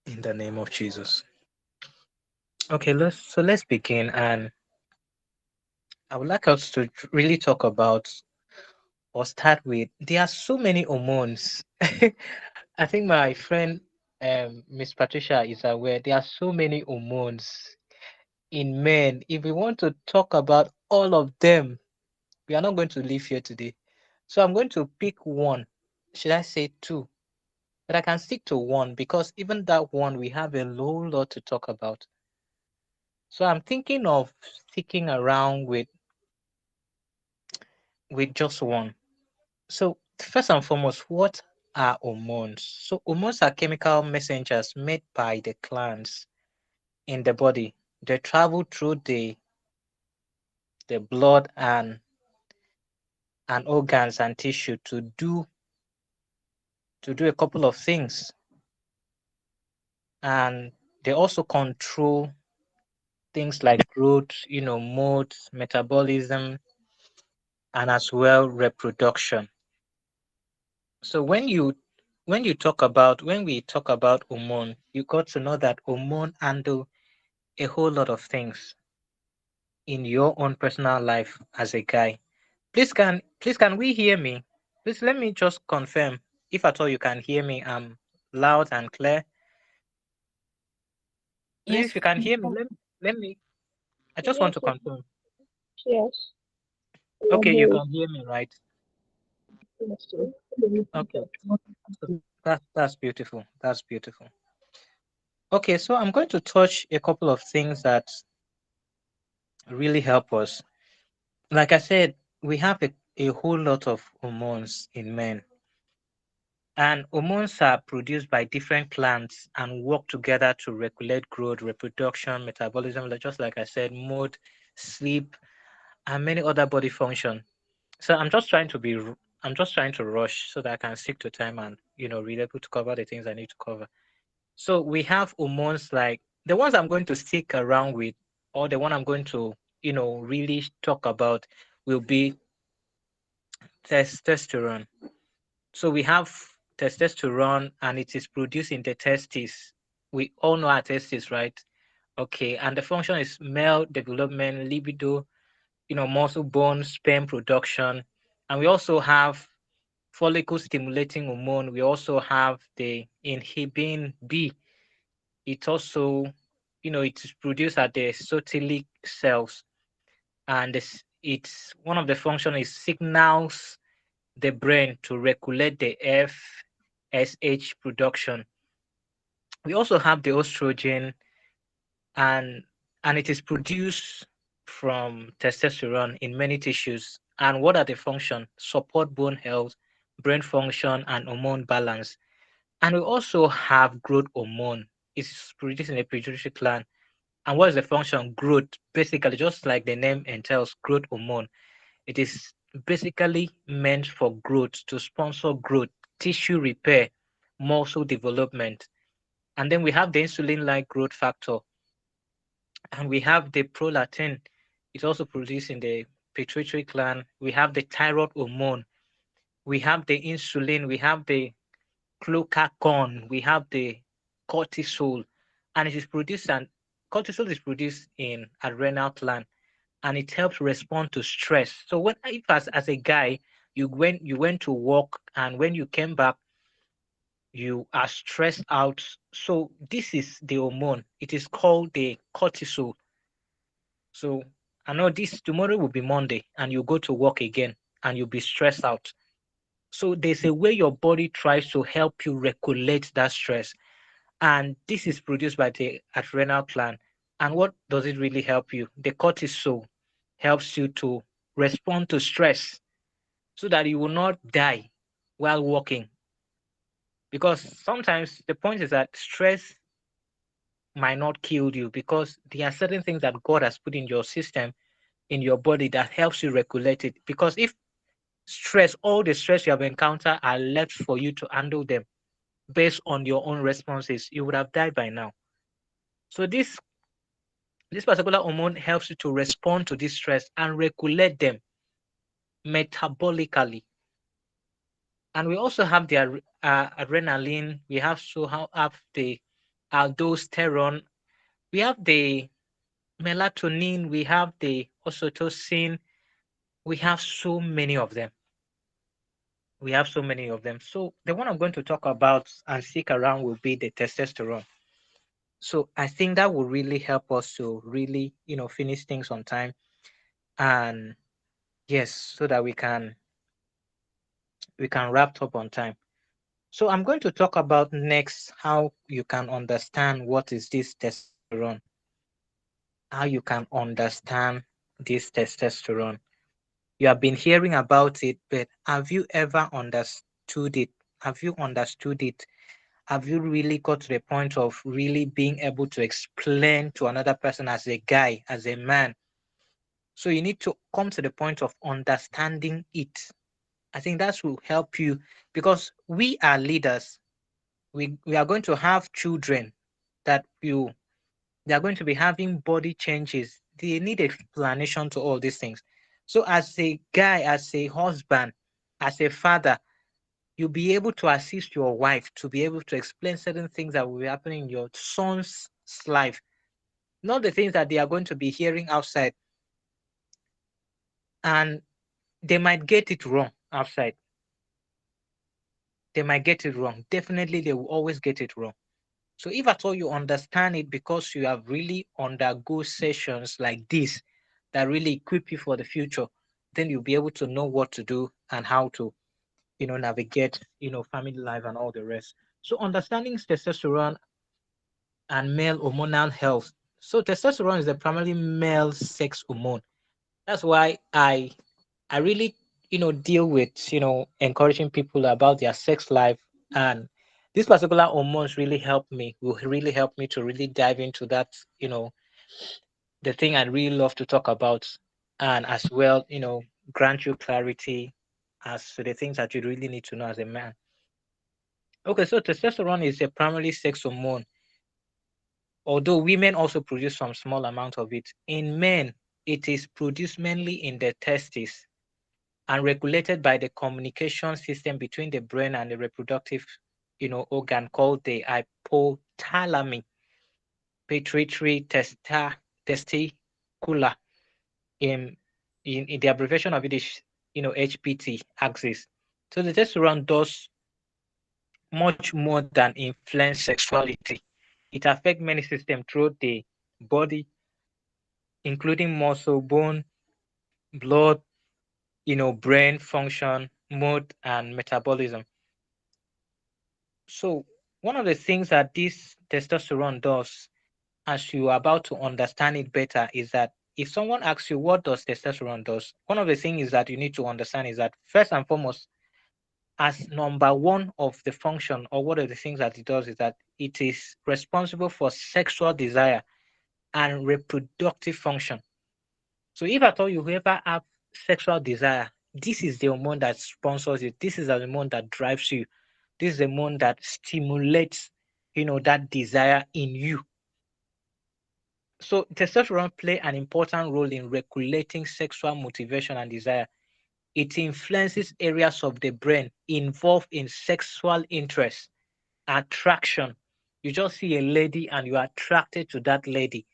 In the name of Jesus. Okay, let's begin. And I would like us to really talk about or start with. There are so many hormones. I think my friend Miss Patricia is aware there are so many hormones in men. If we want to talk about all of them, we are not going to live here today. So I'm going to pick one. Should I say two? But I can stick to one because even that one we have a whole lot to talk about. So I'm thinking of sticking around with just one. So first and foremost, what are hormones? So hormones are chemical messengers made by the glands in the body. They travel through the blood and organs and tissue to do a couple of things. And they also control things like growth, mood, metabolism, and as well reproduction. So when we talk about hormone, you got to know that hormone handle a whole lot of things in your own personal life as a guy. Please can we hear me? Please let me just confirm if at all you can hear me. I'm loud and clear. Please, Yes. if you can hear me, let me. I just want Yes, to confirm. yes, we are Okay, you hearing can hear me, right? you. Okay, so that's beautiful. That's beautiful. Okay, so I'm going to touch a couple of things that really help us. Like I said, we have a whole lot of hormones in men, and hormones are produced by different plants and work together to regulate growth, reproduction, metabolism, just like I said, mood, sleep, and many other body function. So I'm just trying to rush so that I can stick to time and really able to cover the things I need to cover. So we have hormones like the ones I'm going to stick around with, or the one I'm going to really talk about will be testosterone. So we have testosterone and it is produced in the testes. We all know our testes, right? Okay, and the function is male development, libido, muscle, bone, sperm production. And we also have follicle stimulating hormone. We also have the inhibin B. It also, it is produced at the sotilic cells. And it's one of the function is signals the brain to regulate the FSH production. We also have the estrogen, and it is produced from testosterone in many tissues. And what are the function? Support bone health, brain function, and hormone balance. And we also have growth hormone. It's produced in the pituitary gland. And what is the function? Growth. Basically, just like the name entails, growth hormone. It is basically meant for growth, to sponsor growth, tissue repair, muscle development. And then we have the insulin-like growth factor, and we have the prolactin. It's also produced in the pituitary gland. We have the thyroid hormone. We have the insulin. We have the glucagon. We have the cortisol, and it is produced and cortisol is produced in adrenal gland, and it helps respond to stress. So when if as a guy you went to work and when you came back you are stressed out. So this is the hormone. It is called the cortisol. So I know this tomorrow will be Monday and you go to work again and you'll be stressed out. So there's a way your body tries to help you regulate that stress. And this is produced by the adrenal gland. And what does it really help you? The cortisol helps you to respond to stress so that you will not die while working. Because sometimes the point is that stress might not kill you because there are certain things that God has put in your system, in your body that helps you regulate it. Because if all the stress you have encountered are left for you to handle them based on your own responses, you would have died by now. So this particular hormone helps you to respond to this stress and regulate them metabolically. And we also have the adrenaline. We have the aldosterone. We have the melatonin. We have the oxytocin. We have so many of them. We have so many of them. So the one I'm going to talk about and stick around will be the testosterone. So I think that will really help us to really, finish things on time. And yes, so that we can wrap up on time. So I'm going to talk about next how you can understand what is this testosterone, how you can understand this testosterone. You have been hearing about it, but have you ever understood it? Have you understood it? Have you really got to the point of really being able to explain to another person as a guy, as a man? So you need to come to the point of understanding it. I think that will help you because we are leaders. We are going to have children that will they are going to be having body changes. They need explanation to all these things. So as a guy, as a husband, as a father, you'll be able to assist your wife to be able to explain certain things that will be happening in your son's life, not the things that they are going to be hearing outside. And they might get it wrong outside. They might get it wrong. Definitely, they will always get it wrong. So if at all you understand it because you have really undergo sessions like this that really equip you for the future, then you'll be able to know what to do and how to, navigate, family life and all the rest. So understanding testosterone and male hormonal health. So testosterone is the primarily male sex hormone. That's why I really, deal with, encouraging people about their sex life. And these particular hormones really will really help me to really dive into that, the thing I really love to talk about. And as well, grant you clarity as to the things that you really need to know as a man. Okay, so testosterone is a primarily sex hormone, although women also produce some small amount of it. In men, it is produced mainly in the testes and regulated by the communication system between the brain and the reproductive, organ called the hypothalamus pituitary testicular. In, in the abbreviation of it is, HPT axis. So the testosterone does much more than influence sexuality. It affects many systems throughout the body, including muscle, bone, blood, brain function, mood, and metabolism. So one of the things that this testosterone does, as you are about to understand it better, is that if someone asks you what does testosterone does, one of the things is that you need to understand is that first and foremost, as number one of the function or one of the things that it does is that it is responsible for sexual desire and reproductive function. So if at all you ever have sexual desire, this is the hormone that sponsors it. This is the hormone that drives you. This is the hormone that stimulates, that desire in you. So testosterone play an important role in regulating sexual motivation and desire. It influences areas of the brain involved in sexual interest, attraction. You just see a lady and you are attracted to that lady.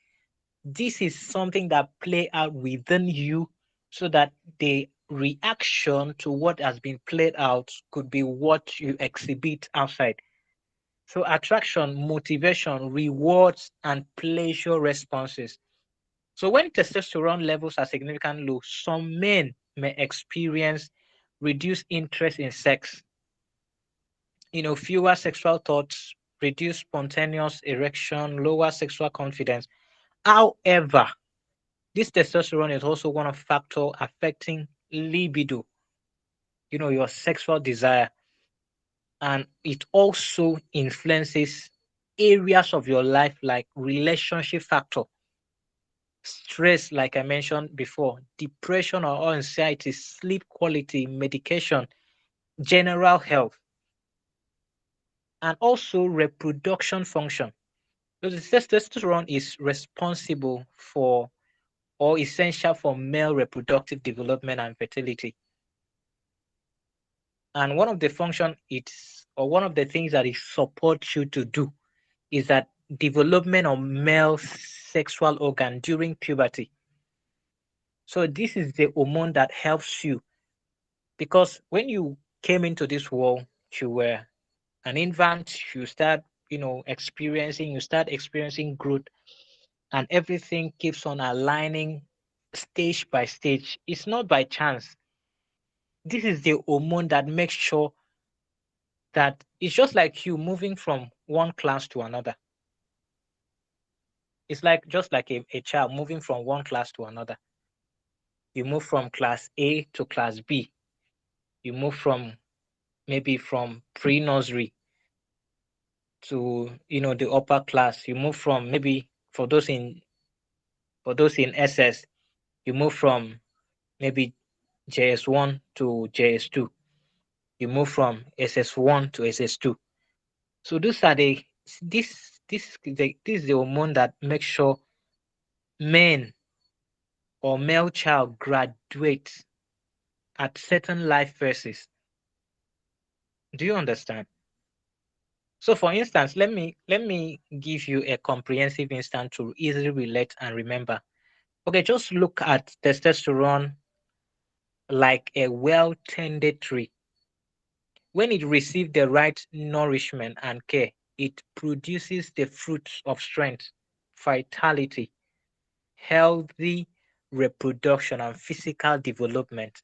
This is something that play out within you so that the reaction to what has been played out could be what you exhibit outside. So attraction, motivation, rewards, and pleasure responses. So when testosterone levels are significantly low, some men may experience reduced interest in sex, fewer sexual thoughts, reduced spontaneous erection, lower sexual confidence. However, this testosterone is also one of factor affecting libido, your sexual desire, and it also influences areas of your life like relationship factor, stress, like I mentioned before, depression or anxiety, sleep quality, medication, general health, and also reproduction function. So the testosterone is responsible for or essential for male reproductive development and fertility. And one of the function it's or one of the things that it supports you to do is that development of male sexual organ during puberty. So this is the hormone that helps you, because when you came into this world, you were an infant, you start experiencing growth, and everything keeps on aligning stage by stage. It's not by chance. This is the hormone that makes sure that it's just like you moving from one class to another. It's like just like a child moving from one class to another. You move from class A to class B. You move from maybe from pre-nursery to the upper class. You move from maybe for those in SS, you move from maybe JS1 to JS2. You move from SS1 to SS2. So those are the this is the hormone that makes sure men or male child graduate at certain life phases. Do you understand? So for instance, let me give you a comprehensive instance to easily relate and remember. Okay, just look at testosterone like a well-tended tree. When it receives the right nourishment and care, it produces the fruits of strength, vitality, healthy reproduction, and physical development.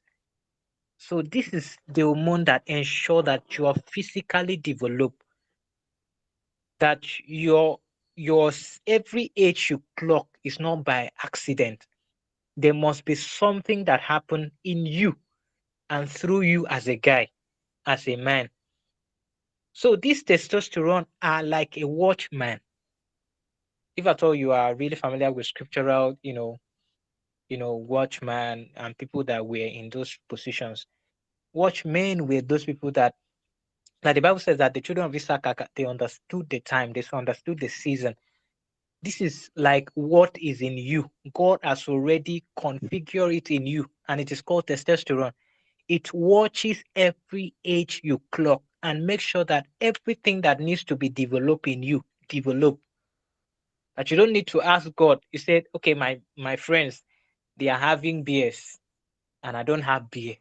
So this is the hormone that ensure that you are physically developed, that every age you clock is not by accident. There must be something that happened in you and through you as a guy, as a man. So these testosterone are like a watchman. If at all you are really familiar with scriptural, watchman and people that were in those positions. Watchmen were those people that, like the Bible says, that the children of Issachar, they understood the time, they understood the season. This is like what is in you. God has already configured it in you, and it is called testosterone. It watches every age you clock and makes sure that everything that needs to be developed in you develop. That you don't need to ask God. You said, okay, my friends, they are having beers and I don't have beer.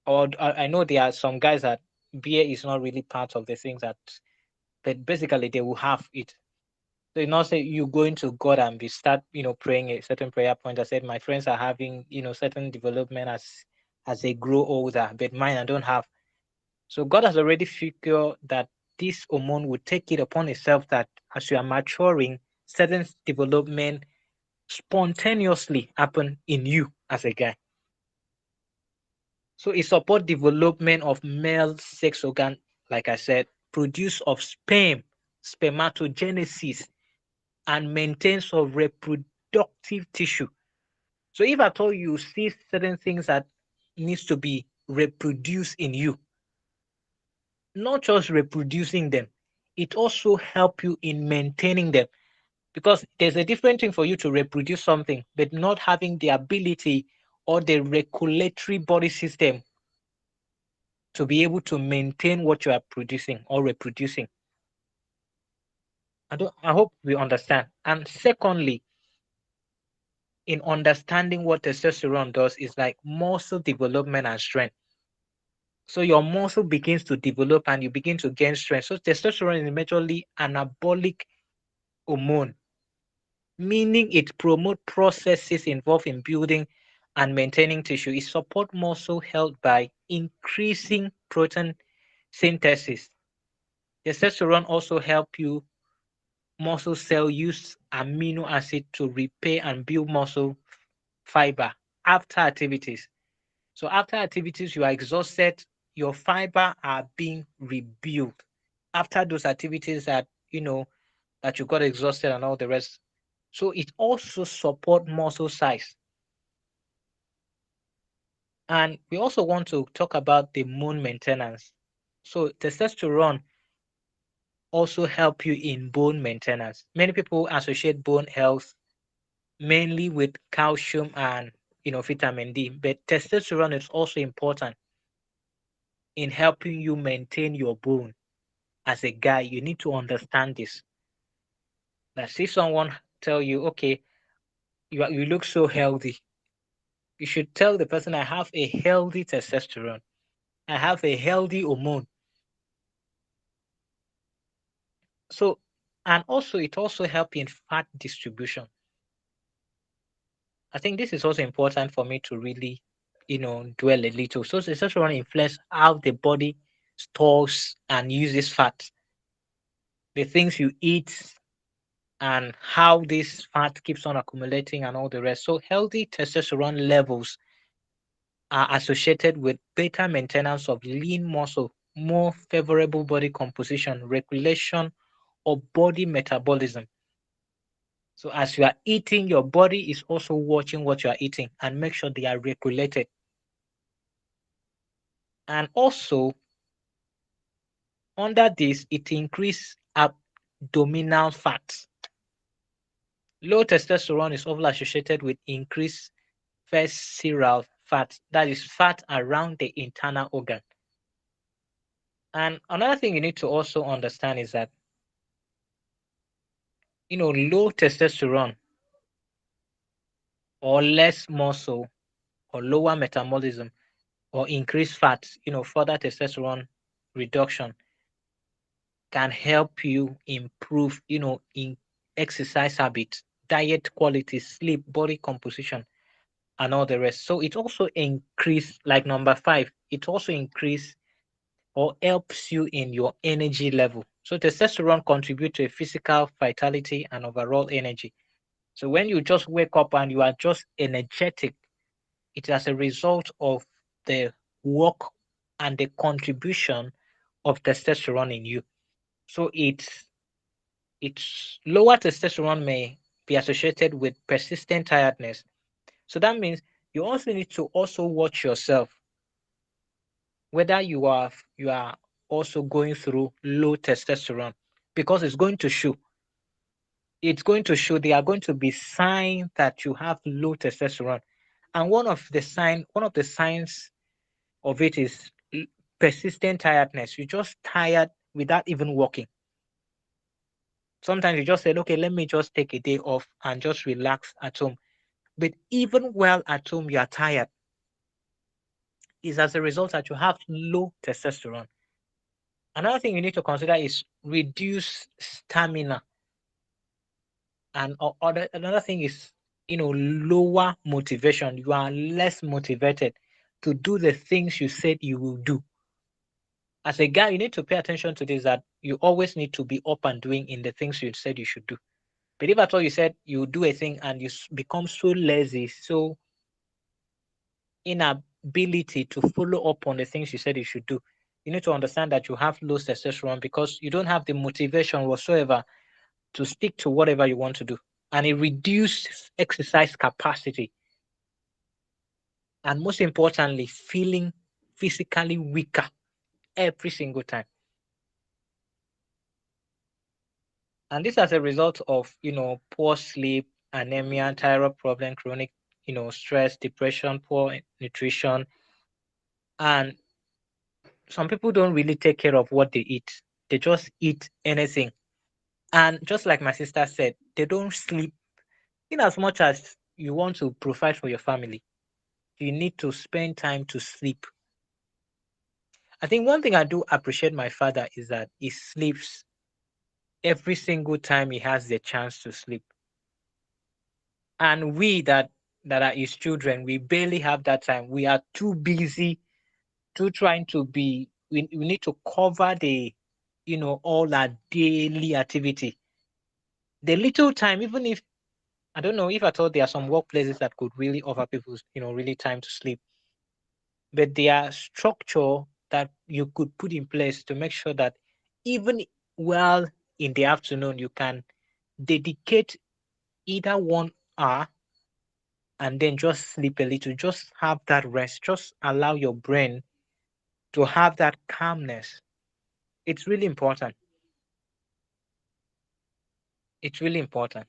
Or I know there are some guys that beer is not really part of the things that, but basically they will have it. So you not say you go into God and be start, praying a certain prayer point. I said my friends are having, certain development as they grow older, but mine I don't have. So God has already figured that this hormone will take it upon itself that as you are maturing, certain development spontaneously happen in you as a guy. So it support development of male sex organ, like I said, produce of sperm, spermatogenesis, and maintenance of reproductive tissue. So if at all you see certain things that needs to be reproduced in you, not just reproducing them, it also help you in maintaining them. Because there's a different thing for you to reproduce something, but not having the ability or the regulatory body system to be able to maintain what you are producing or reproducing. I hope we understand. And secondly, in understanding what testosterone does is like muscle development and strength. So your muscle begins to develop and you begin to gain strength. So testosterone is majorly anabolic hormone, meaning it promotes processes involved in building and maintaining tissue. It supports muscle health by increasing protein synthesis. Testosterone also help you muscle cell use amino acid to repair and build muscle fiber after activities. So after activities, you are exhausted, your fiber are being rebuilt. After those activities that you got exhausted and all the rest. So it also support muscle size. And we also want to talk about the bone maintenance. So testosterone also help you in bone maintenance. Many people associate bone health mainly with calcium and vitamin D, but testosterone is also important in helping you maintain your bone. As a guy, you need to understand this. That if someone tell you, okay, you look so healthy, You should tell the person, I have a healthy testosterone. I have a healthy hormone. So, and also it also helps in fat distribution. I think this is also important for me to really, dwell a little. So testosterone influence how the body stores and uses fat, the things you eat, and how this fat keeps on accumulating and all the rest. So healthy testosterone levels are associated with better maintenance of lean muscle, more favorable body composition, regulation of body metabolism. So as you are eating, your body is also watching what you are eating and make sure they are regulated. And also under this, it increases abdominal fat. Low testosterone is often associated with increased visceral fat, that is fat around the internal organ. And another thing you need to also understand is that, low testosterone or less muscle or lower metabolism or increased fat, further testosterone reduction can help you improve, in exercise habits, diet quality, sleep, body composition, and all the rest. So it also increase, like number five, it also increase or helps you in your energy level. So testosterone contributes to a physical vitality and overall energy. So when you just wake up and you are just energetic, it is as a result of the work and the contribution of testosterone in you. So it's lower testosterone may be associated with persistent tiredness. So that means you also need to also watch yourself whether you are also going through low testosterone, because it's going to show there are going to be signs that you have low testosterone. And one of the signs of it is persistent tiredness. You're just tired without even walking. Sometimes you just say, okay, let me just take a day off and just relax at home. But even while at home, you are tired. Is as a result that you have low testosterone. Another thing you need to consider is reduced stamina. And another thing is, lower motivation. You are less motivated to do the things you said you will do. As a guy, you need to pay attention to this, that you always need to be up and doing in the things you said you should do. But if at all you said you do a thing and you become so lazy, so inability to follow up on the things you said you should do, you need to understand that you have low testosterone because you don't have the motivation whatsoever to stick to whatever you want to do. And it reduces exercise capacity. And most importantly, feeling physically weaker every single time. And this as a result of, poor sleep, anemia, thyroid problem, chronic, stress, depression, poor nutrition. And some people don't really take care of what they eat. They just eat anything. And just like my sister said, they don't sleep. In as much as you want to provide for your family, you need to spend time to sleep. I think one thing I do appreciate my father is that he sleeps every single time he has the chance to sleep. And we that are his children, we barely have that time. We are too busy to trying to be we need to cover the all our daily activity. The little time, even if I don't know if at all there are some workplaces that could really offer people, really time to sleep, but there are structure that you could put in place to make sure that even well in the afternoon you can dedicate either 1 hour and then just sleep a little, just have that rest, just allow your brain to have that calmness. It's really important. It's really important.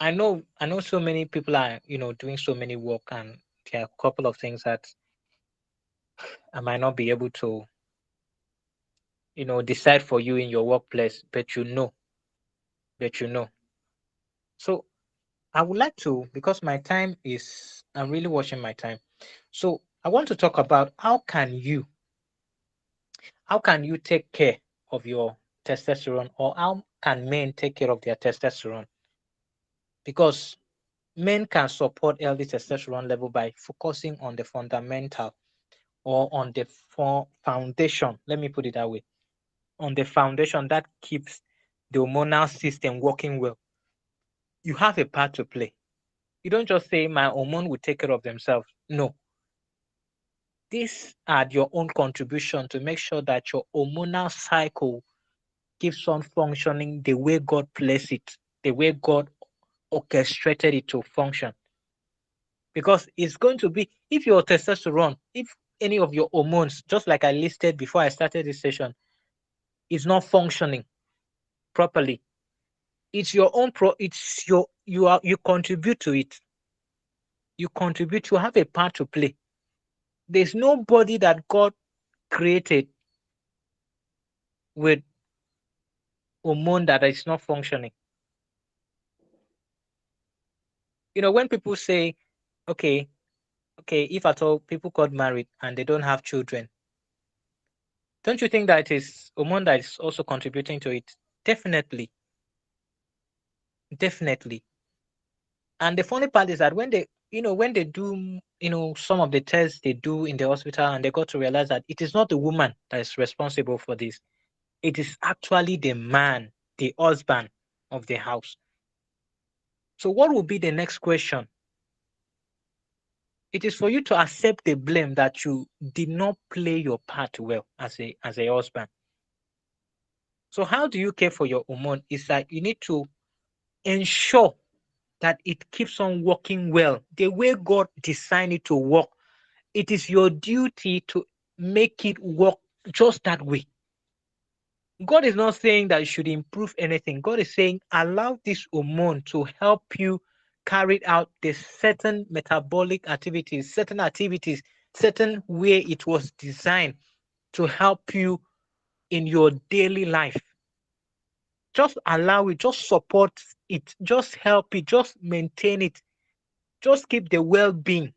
I know so many people are, doing so many work, and there are a couple of things that I might not be able to, decide for you in your workplace, but you know. So I would like to, because my time is, I'm really watching my time. So I want to talk about how can you take care of your testosterone, or how can men take care of their testosterone? Because men can support healthy testosterone level by focusing on the fundamental, or on the foundation. Let me put it that way. On the foundation that keeps the hormonal system working well. You have a part to play. You don't just say my hormone will take care of themselves. No, these are your own contribution to make sure that your hormonal cycle keeps on functioning the way God placed it, the way God orchestrated it to function. Because it's going to be, if your testosterone, if any of your hormones, just like I listed before I started this session, is not functioning properly, it's your own it's your, you contribute to it. You contribute, you have a part to play. There's nobody that God created with hormone that is not functioning. When people say, okay, if at all people got married and they don't have children, don't you think that it is hormone that is also contributing to it? Definitely, definitely. And the funny part is that when they do, some of the tests they do in the hospital, and they got to realize that it is not the woman that is responsible for this. It is actually the man, the husband of the house. So what will be the next question? It is for you to accept the blame that you did not play your part well as a husband. So how do you care for your hormone? Is that you need to ensure that it keeps on working well the way God designed it to work. It is your duty to make it work just that way. God is not saying that you should improve anything. God is saying allow this hormone to help you carry out the certain metabolic activities, certain way it was designed to help you in your daily life. Just allow it, just support it, just help it, just maintain it, just keep the well-being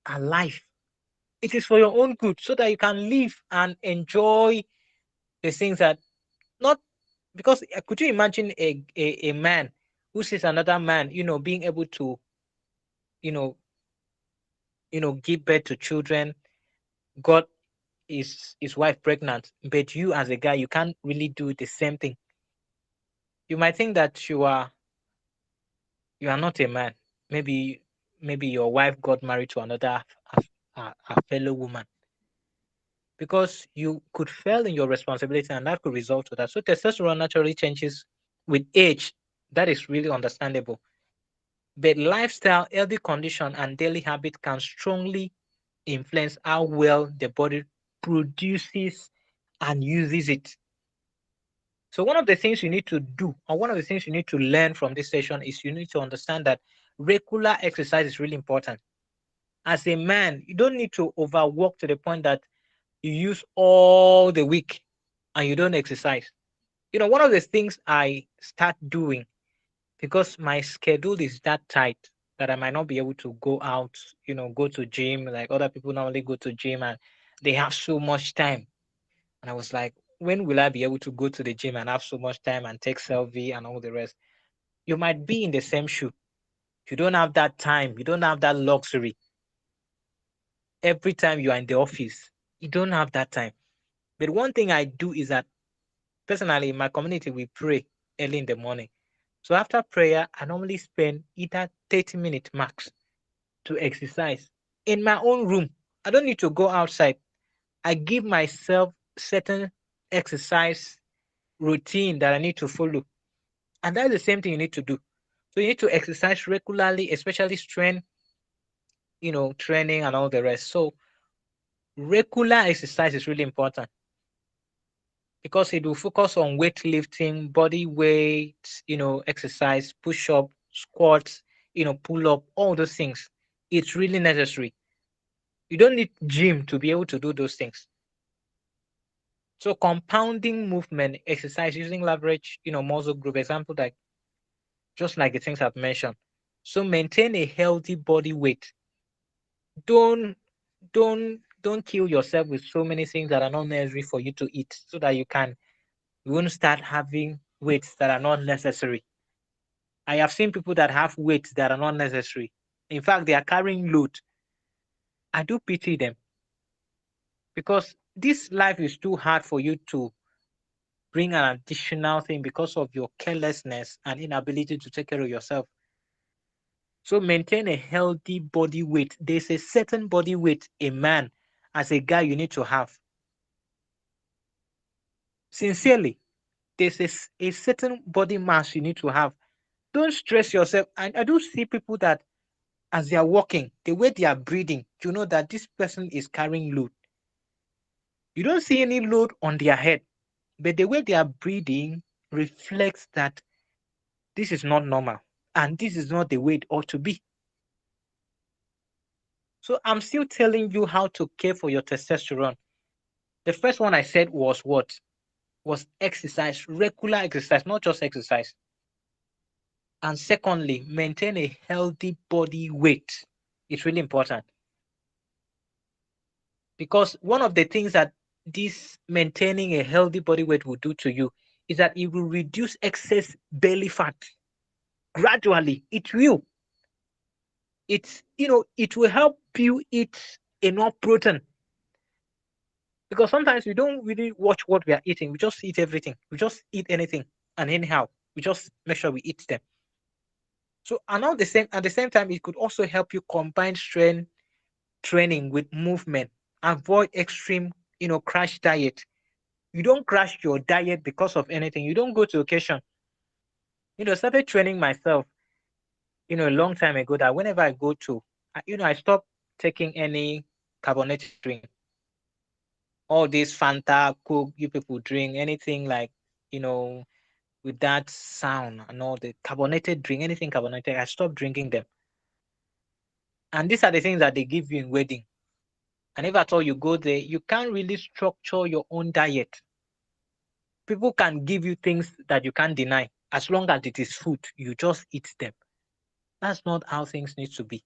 alive. It is for your own good so that you can live and enjoy the things that not because could you imagine a man who sees another man, being able to, you know, give birth to children, got his wife pregnant, but you as a guy, you can't really do the same thing. You might think that you are not a man. Maybe your wife got married to another a fellow woman, because you could fail in your responsibility, and that could result to that. So testosterone naturally changes with age. That is really understandable. But lifestyle, healthy condition, and daily habit can strongly influence how well the body produces and uses it. So one of the things you need to do, or one of the things you need to learn from this session, is you need to understand that regular exercise is really important. As a man, you don't need to overwork to the point that you use all the week and you don't exercise. One of the things I start doing, because my schedule is that tight that I might not be able to go out, go to gym like other people normally go to gym, and they have so much time. And I was like, when will I be able to go to the gym and have so much time and take selfie and all the rest? You might be in the same shoe. You don't have that time. You don't have that luxury. Every time you are in the office, you don't have that time. But one thing I do is that personally in my community, we pray early in the morning. So after prayer, I normally spend either 30 minutes max to exercise in my own room. I don't need to go outside. I give myself certain exercise routine that I need to follow. And that's the same thing you need to do. So you need to exercise regularly, especially strength, training and all the rest. So regular exercise is really important because it will focus on weightlifting, body weight, exercise, push up, squats, pull up, all those things. It's really necessary. You don't need gym to be able to do those things. So compounding movement exercise using leverage, muscle group example, like just like the things I've mentioned. So maintain a healthy body weight. Don't don't kill yourself with so many things that are not necessary for you to eat, so that you won't start having weights that are not necessary. I have seen people that have weights that are not necessary. In fact, they are carrying load. I do pity them, because this life is too hard for you to bring an additional thing because of your carelessness and inability to take care of yourself. So maintain a healthy body weight. There's a certain body weight a man, as a guy, you need to have. Sincerely, there's a certain body mass you need to have. Don't stress yourself. And I do see people that as they are walking, the way they are breathing, you know that this person is carrying load. You don't see any load on their head, but the way they are breathing reflects that this is not normal and this is not the way it ought to be. So I'm still telling you how to care for your testosterone. The first one I said was what? Was exercise, regular exercise, not just exercise. And secondly, maintain a healthy body weight. It's really important, because one of the things that this maintaining a healthy body weight will do to you is that it will reduce excess belly fat gradually. It will. It will help you eat enough protein, because sometimes we don't really watch what we are eating. We just eat everything. We just eat anything and anyhow. We just make sure we eat them. So, and now at the same time, it could also help you combine strength training with movement. Avoid extreme, crash diet. You don't crash your diet because of anything. You don't go to occasion. Started training myself, a long time ago, that whenever I go to, I stop taking any carbonated drink. All this Fanta, Coke, you people drink anything like, you know, with that sound and all the carbonated drink, anything carbonated, I stopped drinking them. And these are the things that they give you in wedding. And if at all you go there, you can't really structure your own diet. People can give you things that you can't deny. As long as it is food, you just eat them. That's not how things need to be.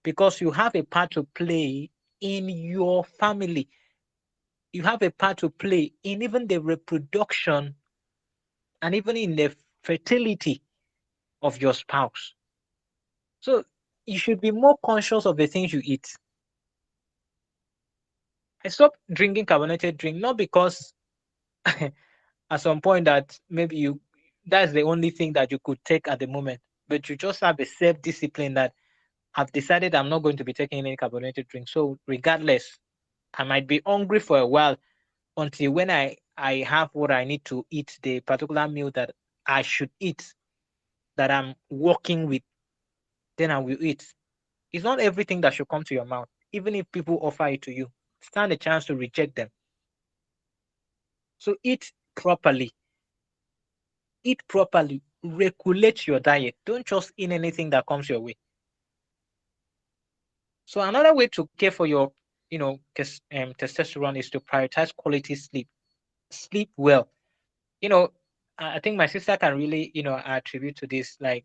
Because you have a part to play in your family. You have a part to play in even the reproduction and even in the fertility of your spouse. So you should be more conscious of the things you eat. I stopped drinking carbonated drink, not because at some point that maybe that's the only thing that you could take at the moment, but you just have a self-discipline that I've decided I'm not going to be taking any carbonated drink. So regardless, I might be hungry for a while until when I have what I need to eat, the particular meal that I should eat, that I'm working with, then I will eat. It's not everything that should come to your mouth. Even if people offer it to you, stand a chance to reject them. So eat properly, regulate your diet. Don't just eat anything that comes your way. So another way to care for your, testosterone is to prioritize quality sleep. Sleep well. You know, I think my sister can really, attribute to this. Like,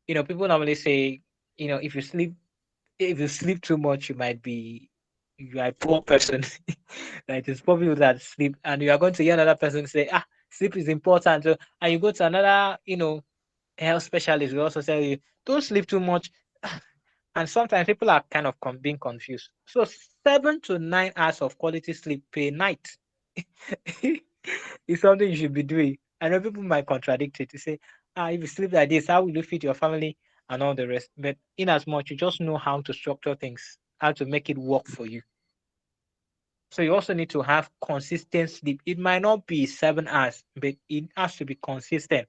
people normally say, if you sleep too much, you are a poor person. Like, it's poor people that sleep, and you are going to hear another person say, sleep is important. So, and you go to another, health specialist will also tell you, don't sleep too much. And sometimes people are kind of being confused. So 7 to 9 hours of quality sleep per night is something you should be doing. I know people might contradict it to say, if you sleep like this, how will you feed your family and all the rest? But in as much, you just know how to structure things, how to make it work for you. So you also need to have consistent sleep. It might not be 7 hours, but it has to be consistent.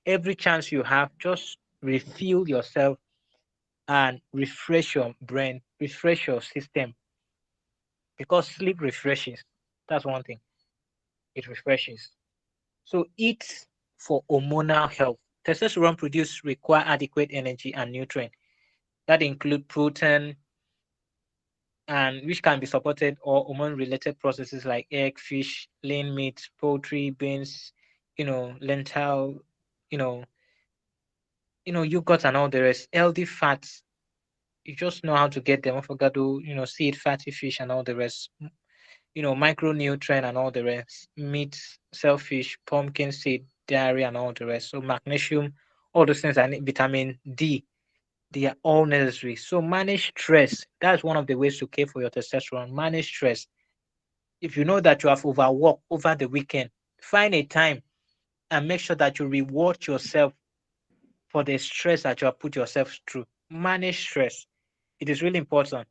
Every chance you have, just refuel yourself and refresh your brain, refresh your system, because sleep refreshes. That's one thing. It refreshes. So eat for hormonal health. Testosterone produce require adequate energy and nutrient that include protein, and which can be supported or hormone related processes like egg, fish, lean meat, poultry, beans, lentil, you know, yogurt and all the rest, healthy fats. You just know how to get them. Avocado, seed, fatty fish, and all the rest. Micronutrient and all the rest. Meat, shellfish, pumpkin seed, dairy, and all the rest. So magnesium, all those things. I need vitamin D. They are all necessary. So manage stress. That's one of the ways to care for your testosterone. Manage stress. If you know that you have overworked over the weekend, find a time and make sure that you reward yourself for the stress that you have put yourself through. Manage stress. It is really important.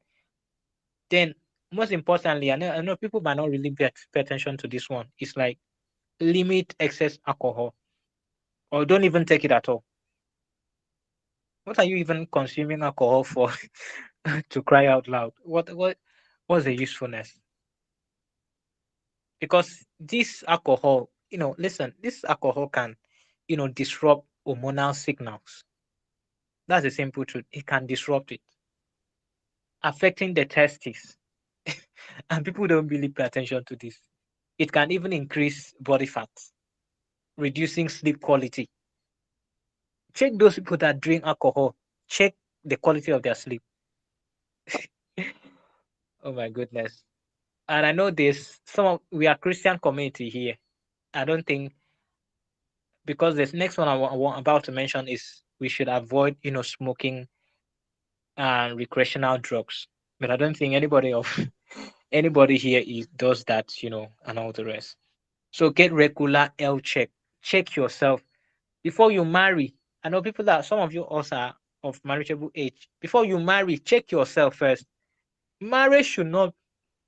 Then, most importantly, I know people might not really pay attention to this one. It's like limit excess alcohol or don't even take it at all. What are you even consuming alcohol for? To cry out loud. What's the usefulness? Because this alcohol, listen, this alcohol can, disrupt hormonal signals. That's the simple truth. It can disrupt it, affecting the testes. And people don't really pay attention to this. It can even increase body fat, reducing sleep quality. Check those people that drink alcohol. Check the quality of their sleep. Oh my goodness. And I know this, we are Christian community here. I don't think, because this next one I'm about to mention is we should avoid, smoking and recreational drugs. But I don't think anybody here does that, and all the rest. So get regular health check. Check yourself before you marry. I know people that some of you also are of marriageable age. Before you marry, check yourself first. Marriage should not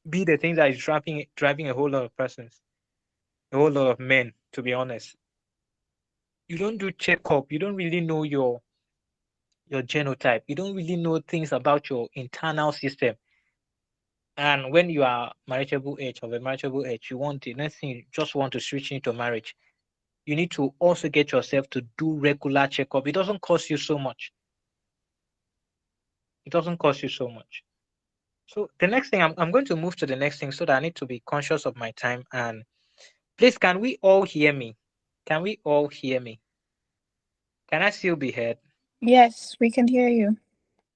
be the thing that is driving a whole lot of persons, a whole lot of men, to be honest. You don't do checkup, you don't really know your genotype, you don't really know things about your internal system. And when you are marriageable age, of a marriageable age, you want the next thing, you just want to switch into marriage. You need to also get yourself to do regular checkup. It doesn't cost you so much. It doesn't cost you so much. So the next thing, I'm going to move to the next thing so that I need to be conscious of my time. And please, can we all hear me? Can we all hear me? Can I still be heard? Yes, we can hear you.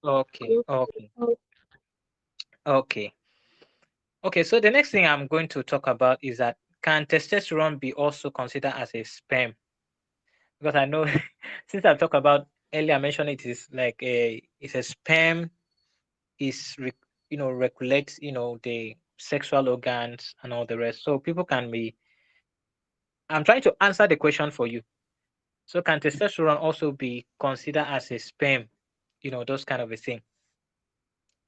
Okay, okay, okay. Okay, so the next thing I'm going to talk about is that can testosterone be also considered as a sperm? Because I know since I've talked about earlier, I mentioned it is like it's a sperm is regulates the sexual organs and all the rest. So people can be. I'm trying to answer the question for you. So can testosterone also be considered as a sperm? Those kind of a thing.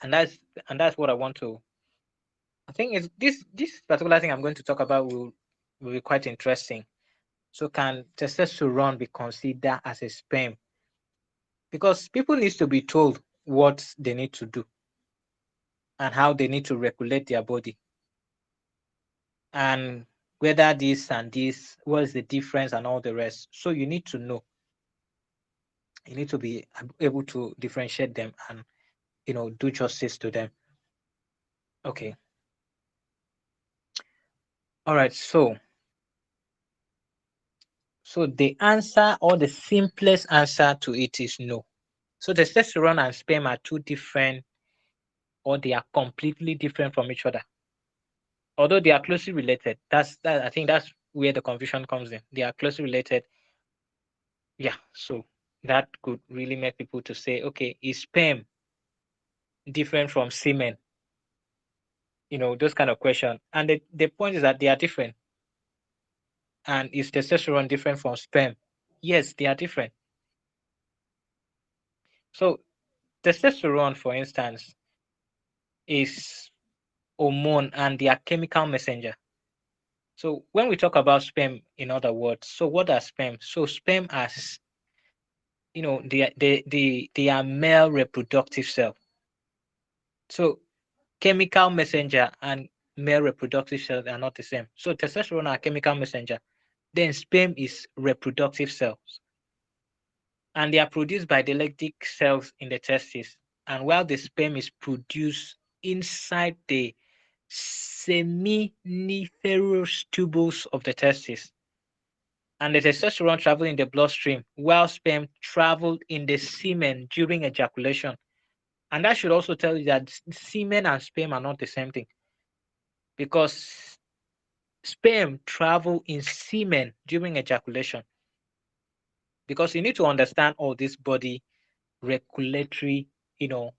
And that's what I want to. I think is this particular thing I'm going to talk about will be quite interesting. So can testosterone be considered as a sperm? Because people need to be told what they need to do and how they need to regulate their body, and whether this and this, what is the difference and all the rest. So you need to know. You need to be able to differentiate them and do justice to them. Okay. All right. So the answer, or the simplest answer to it, is no. So testosterone and sperm are two different, or they are completely different from each other. Although they are closely related, I think that's where the confusion comes in. They are closely related. Yeah. So that could really make people to say, okay, is sperm different from semen? Those kind of questions. And the point is that they are different. And is testosterone different from sperm? Yes, they are different. So testosterone, for instance, is hormone and they are chemical messenger. So when we talk about sperm, in other words, so what are sperm? So sperm as they are male reproductive cell. So chemical messenger and male reproductive cells are not the same. So testosterone are chemical messenger. Then sperm is reproductive cells. And they are produced by the electric cells in the testes. And while the sperm is produced inside the seminiferous tubules of the testes, and the testosterone travel in the bloodstream while sperm travel in the semen during ejaculation. And that should also tell you that semen and sperm are not the same thing, because sperm travel in semen during ejaculation. Because you need to understand all these body regulatory,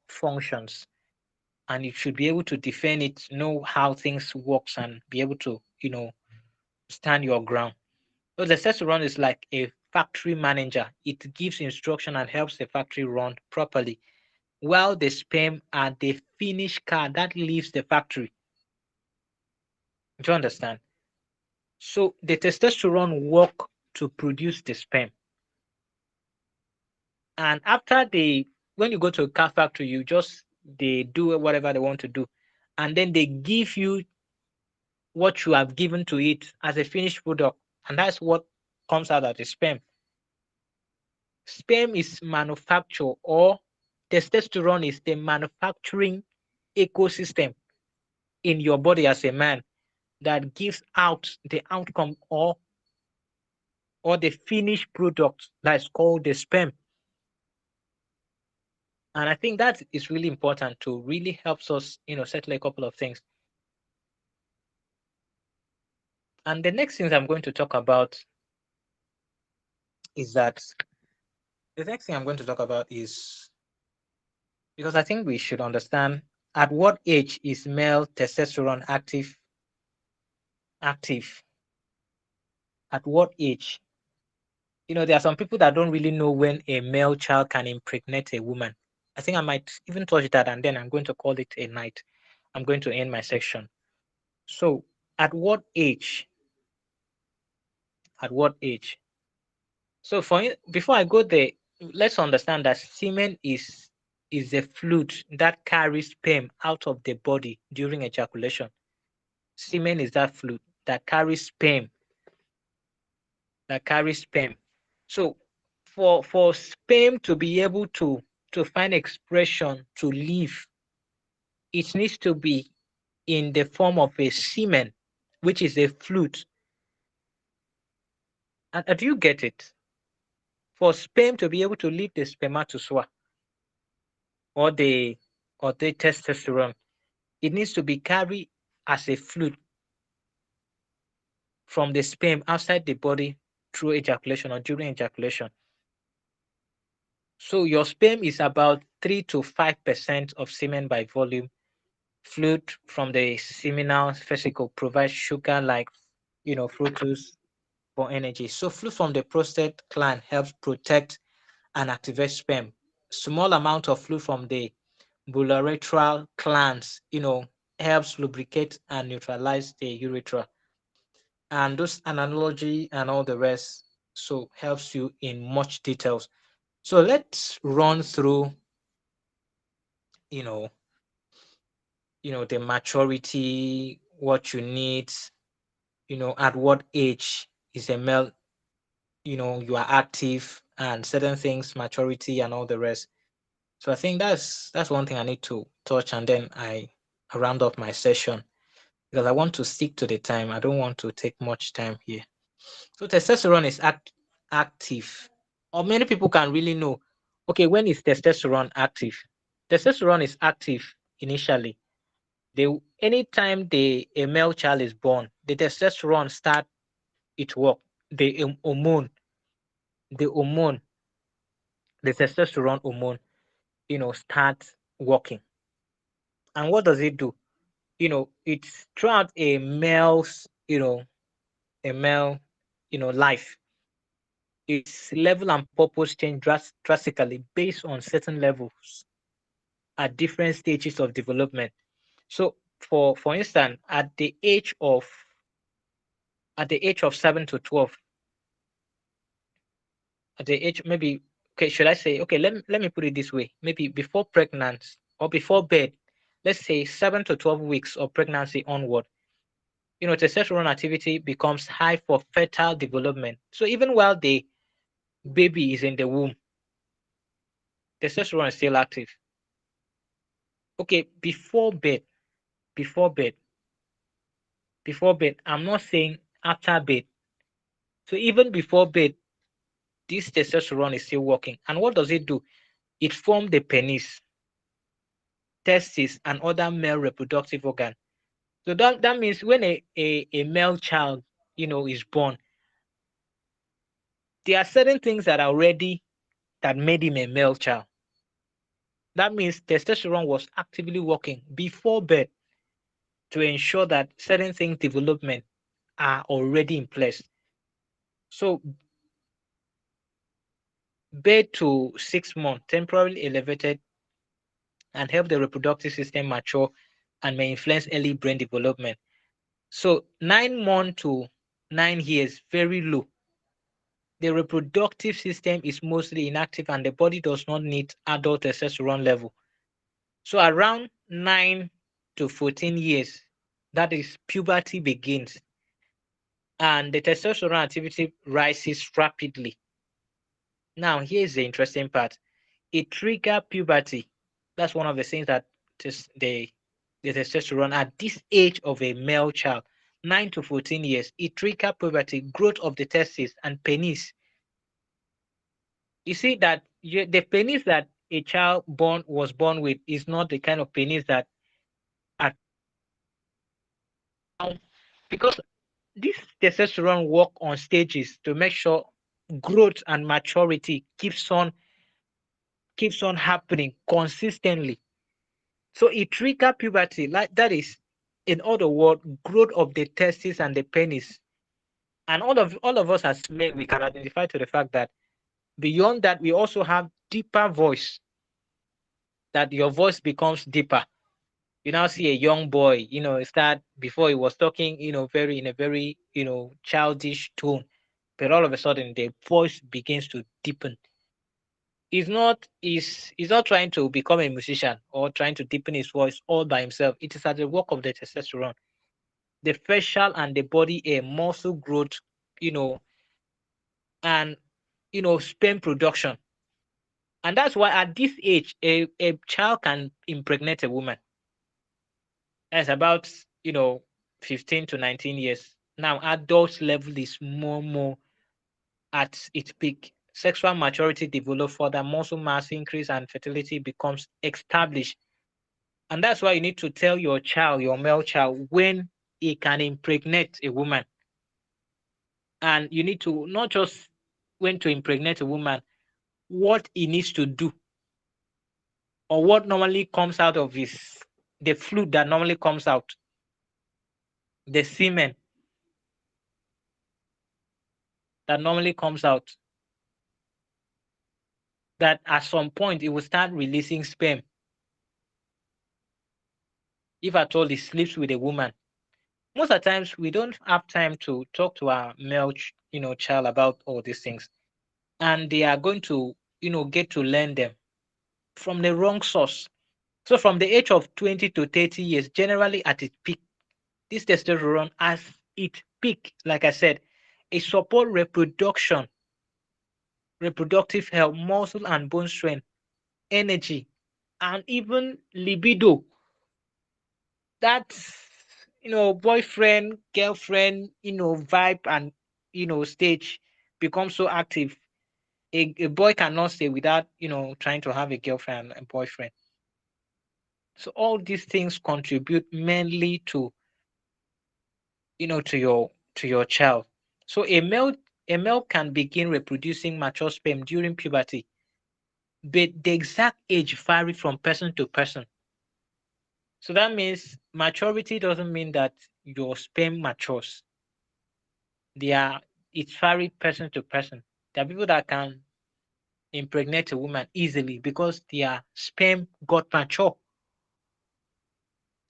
functions, and you should be able to defend it, know how things works, and be able to, stand your ground. So the testosterone is like a factory manager. It gives instruction and helps the factory run properly, while the sperm are the finished car that leaves the factory. Do you understand? So the testosterone work to produce the sperm. And after when you go to a car factory, they do whatever they want to do. And then they give you what you have given to it as a finished product. And that's what comes out as the sperm. Sperm is manufacture, or testosterone is the manufacturing ecosystem in your body as a man that gives out the outcome, or the finished product that is called the sperm. And I think that is really important to really helps us, settle a couple of things. And the next things I'm going to talk about is that the next thing I'm going to talk about is, because I think we should understand, at what age is male testosterone active? At what age? There are some people that don't really know when a male child can impregnate a woman. I think I might even touch that, and then I'm going to call it a night. I'm going to end my section. So, at what age? At what age? So, before I go there, let's understand that semen is a fluid that carries sperm out of the body during ejaculation. Semen is that fluid that carries sperm, So, for sperm to be able to find expression to live, it needs to be in the form of a semen, which is a fluid. And do you get it? For sperm to be able to leave the spermatozoa, or the testosterone, it needs to be carried as a fluid from the sperm outside the body through ejaculation or during ejaculation. So your sperm is about 3 to 5% of semen by volume. Fluid from the seminal vesicle provides sugar like, fructose for energy. So fluid from the prostate gland helps protect and activate sperm. Small amount of fluid from the bulbourethral glands, helps lubricate and neutralize the urethra. And those analogy and all the rest so helps you in much details. So let's run through, you know, the maturity, what you need, at what age is a male, you are active, and certain things, maturity and all the rest. So I think that's one thing I need to touch, and then I round up my session, because I want to stick to the time. I don't want to take much time here. So testosterone is active, or many people can really know. Okay, when is testosterone active? Testosterone is active initially. Anytime a male child is born, the testosterone start its work. The the hormone, the testosterone hormone, starts working. And what does it do? It's throughout a male's, a male, life. Its level and purpose change drastically based on certain levels at different stages of development. So, for instance, at the age of 7 to 12, at the age maybe, okay, should I say, okay, let me put it this way, maybe before pregnancy or before birth, let's say 7 to 12 weeks of pregnancy onward, testosterone activity becomes high for fetal development. So even while the baby is in the womb, testosterone is still active. Okay, before birth, I'm not saying after birth. So even before bed, this testosterone is still working. And what does it do? It forms the penis, testes, and other male reproductive organ. So that means when a male child, is born, there are certain things that are already that made him a male child. That means testosterone was actively working before birth to ensure that certain things development are already in place. So birth to 6 months temporarily elevated and help the reproductive system mature and may influence early brain development. So 9 months to 9 years, very low. The reproductive system is mostly inactive and the body does not need adult testosterone level. So around 9 to 14 years, that is puberty begins and the testosterone activity rises rapidly. Now, here's the interesting part. It trigger puberty. That's one of the things that the testosterone at this age of a male child, 9 to 14 years, it trigger puberty, growth of the testes and penis. You see that the penis that a child was born with is not the kind of penis that are now, because this testosterone work on stages to make sure growth and maturity keeps on happening consistently. So it trigger puberty, like that is, in other words, growth of the testes and the penis. And all of us as men, we can identify to the fact that beyond that, we also have deeper voice. That your voice becomes deeper. You now see a young boy, start before he was talking, very in a very, childish tone, but all of a sudden the voice begins to deepen. He's not trying to become a musician or trying to deepen his voice all by himself. It is at the work of the testosterone, the facial and the body hair, muscle growth, you know, and sperm production. And that's why at this age, a child can impregnate a woman. That's about, you know, 15 to 19 years. Now, adult level is more at its peak. Sexual maturity develops further, muscle mass increase, and fertility becomes established. And that's why you need to tell your child, your male child, when he can impregnate a woman. And you need to not just when to impregnate a woman, what he needs to do or what normally comes out of the fluid that normally comes out, the semen that normally comes out, that at some point it will start releasing sperm. If at all he sleeps with a woman, most of the times we don't have time to talk to our male, child about all these things, and they are going to, get to learn them from the wrong source. So from the age of 20 to 30 years, generally at its peak, this testosterone as its peak, like I said, it support reproduction, reproductive health, muscle and bone strength, energy, and even libido. That's, boyfriend, girlfriend, vibe and, stage becomes so active. A boy cannot stay without, trying to have a girlfriend and boyfriend. So all these things contribute mainly to, to your child. So a male can begin reproducing mature sperm during puberty, but the exact age vary from person to person. So that means maturity doesn't mean that your sperm matures. They are It's vary person to person. There are people that can impregnate a woman easily because their sperm got mature.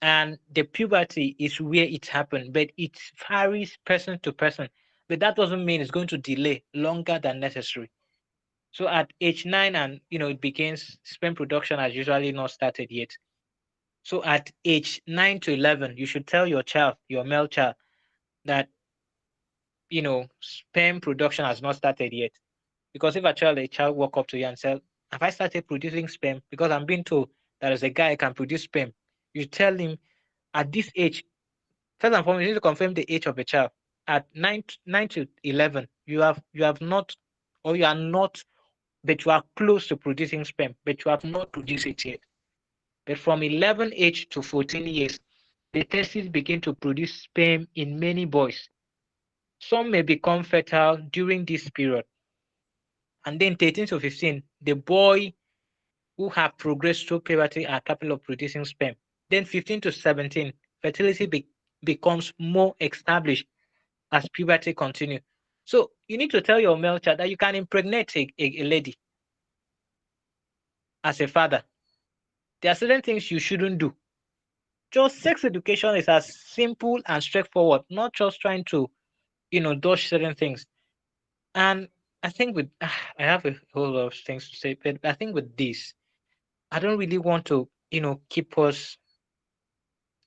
And the puberty is where it happened, but it varies person to person. But that doesn't mean it's going to delay longer than necessary. So at age 9 and it begins, sperm production has usually not started yet. So at age 9 to 11, you should tell your child, your male child, that sperm production has not started yet. Because if a child walk up to you and say, "Have I started producing sperm?" Because I'm being told that as a guy I can produce sperm, you tell him at this age, first and foremost, you need to confirm the age of the child. At 9 to 11, you have not, or you are not, but you are close to producing sperm, but you have not produced it yet. But from 11 age to 14 years, the testes begin to produce sperm in many boys. Some may become fertile during this period. And then 13 to 15, the boy who have progressed through puberty are capable of producing sperm. Then 15 to 17, fertility becomes more established as puberty continues. So you need to tell your male child that you can impregnate a lady as a father. There are certain things you shouldn't do. Just sex education is as simple and straightforward, not just trying to, dodge certain things. And I think with I have a whole lot of things to say, but I think with this, I don't really want to, keep us.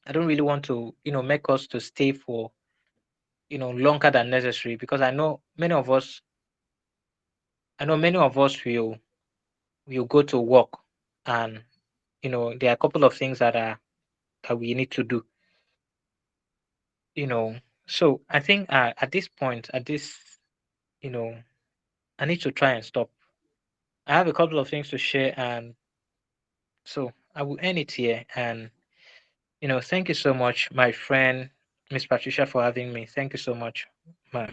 I don't really want to, make us to stay for, longer than necessary, because I know many of us will go to work, and there are a couple of things that we need to do, you know. So I think at this point, you know, I need to try and stop. I have a couple of things to share, and so I will end it here. And thank you so much, my friend, Miss Patricia, for having me. Thank you so much, ma'am.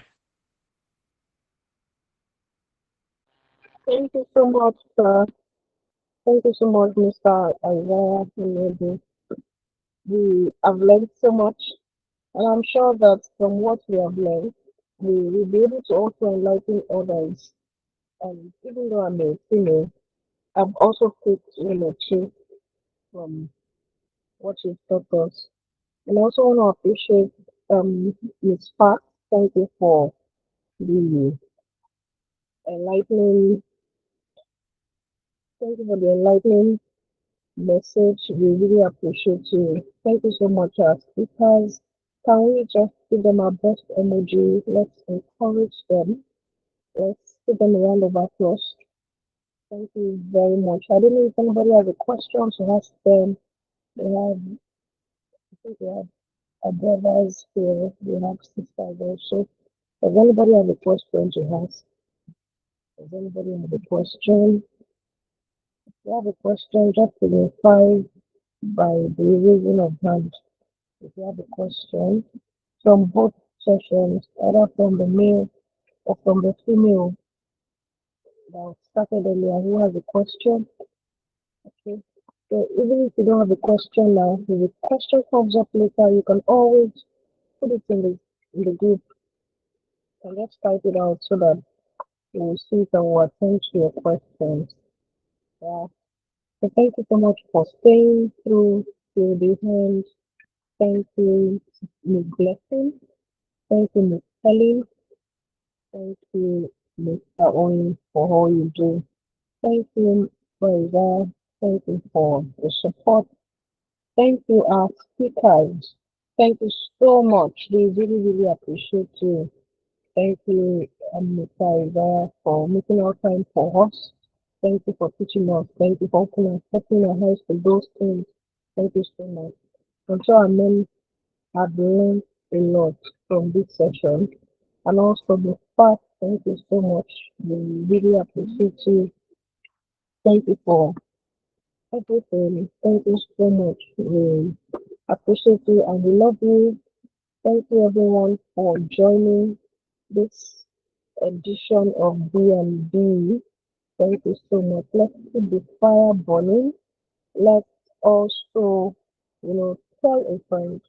Thank you so much, sir. Thank you so much, Mr. Isaiah Aniedi. We have learned so much, and I'm sure that from what we have learned, we will be able to also enlighten others. And even though I'm a female, I've also picked, too, from what you've taught us. And I also want to appreciate Ms. Park. Thank you for the enlightening, thank you for the enlightening message. We really appreciate you. Thank you so much, our speakers. Can we just give them our best emoji? Let's encourage them. Let's give them a round of applause. Thank you very much. I don't know if anybody has a question to ask them. They have, I think they have our brothers here. We have sisters also. Does anybody have a question to ask? Does anybody have a question? If you have a question, just signify by the raising of hand. If you have a question from both sessions, either from the male or from the female that started earlier who has a question, okay? So even if you don't have a question now, if the question comes up later, you can always put it in the group and let's type it out so that we will see it and we'll attend to your questions. Yeah. So thank you so much for staying through to the end. Thank you, Miss Blessing. Thank you, Miss Helen. Thank you, Mr. Owen, for all you do. Thank you, Brother. Thank you for the support. Thank you, our speakers. Thank you so much. We really, really appreciate you. Thank you, Mr. Isaiah, for making our time for us. Thank you for teaching us. Thank you for opening our eyes to those things. Thank you so much. I'm sure Amen have learned a lot from this session. And also the fact, thank you so much. We really appreciate you. Thank you for everything. Thank you so much. We appreciate you and we love you. Thank you everyone for joining this edition of B&B. Thank you so much. Let's keep the fire burning. Let's also, tell a friend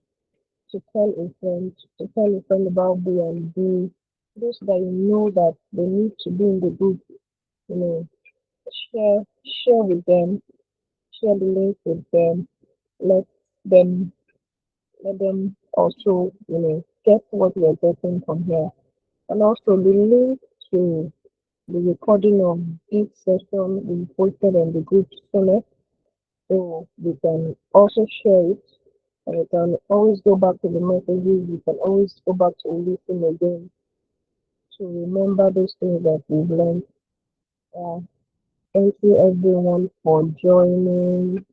to tell a friend about B&B. Those that you know that they need to be in the group, you know, share with them, share the link with them, let them let them also, get what we're getting from here. And also the link to the recording of each session we posted on the group channel. So we can also share it and we can always go back to the messages, we can always go back to listen again to remember those things that we've learned. Uh, Thank you everyone for joining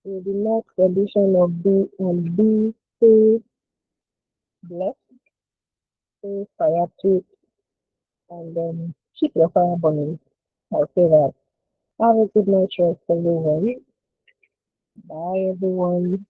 in the next edition of B and B. Stay blessed, stay fire and keep your fire burning. I'll say that. Have a good night, rest, everyone. Bye, everyone.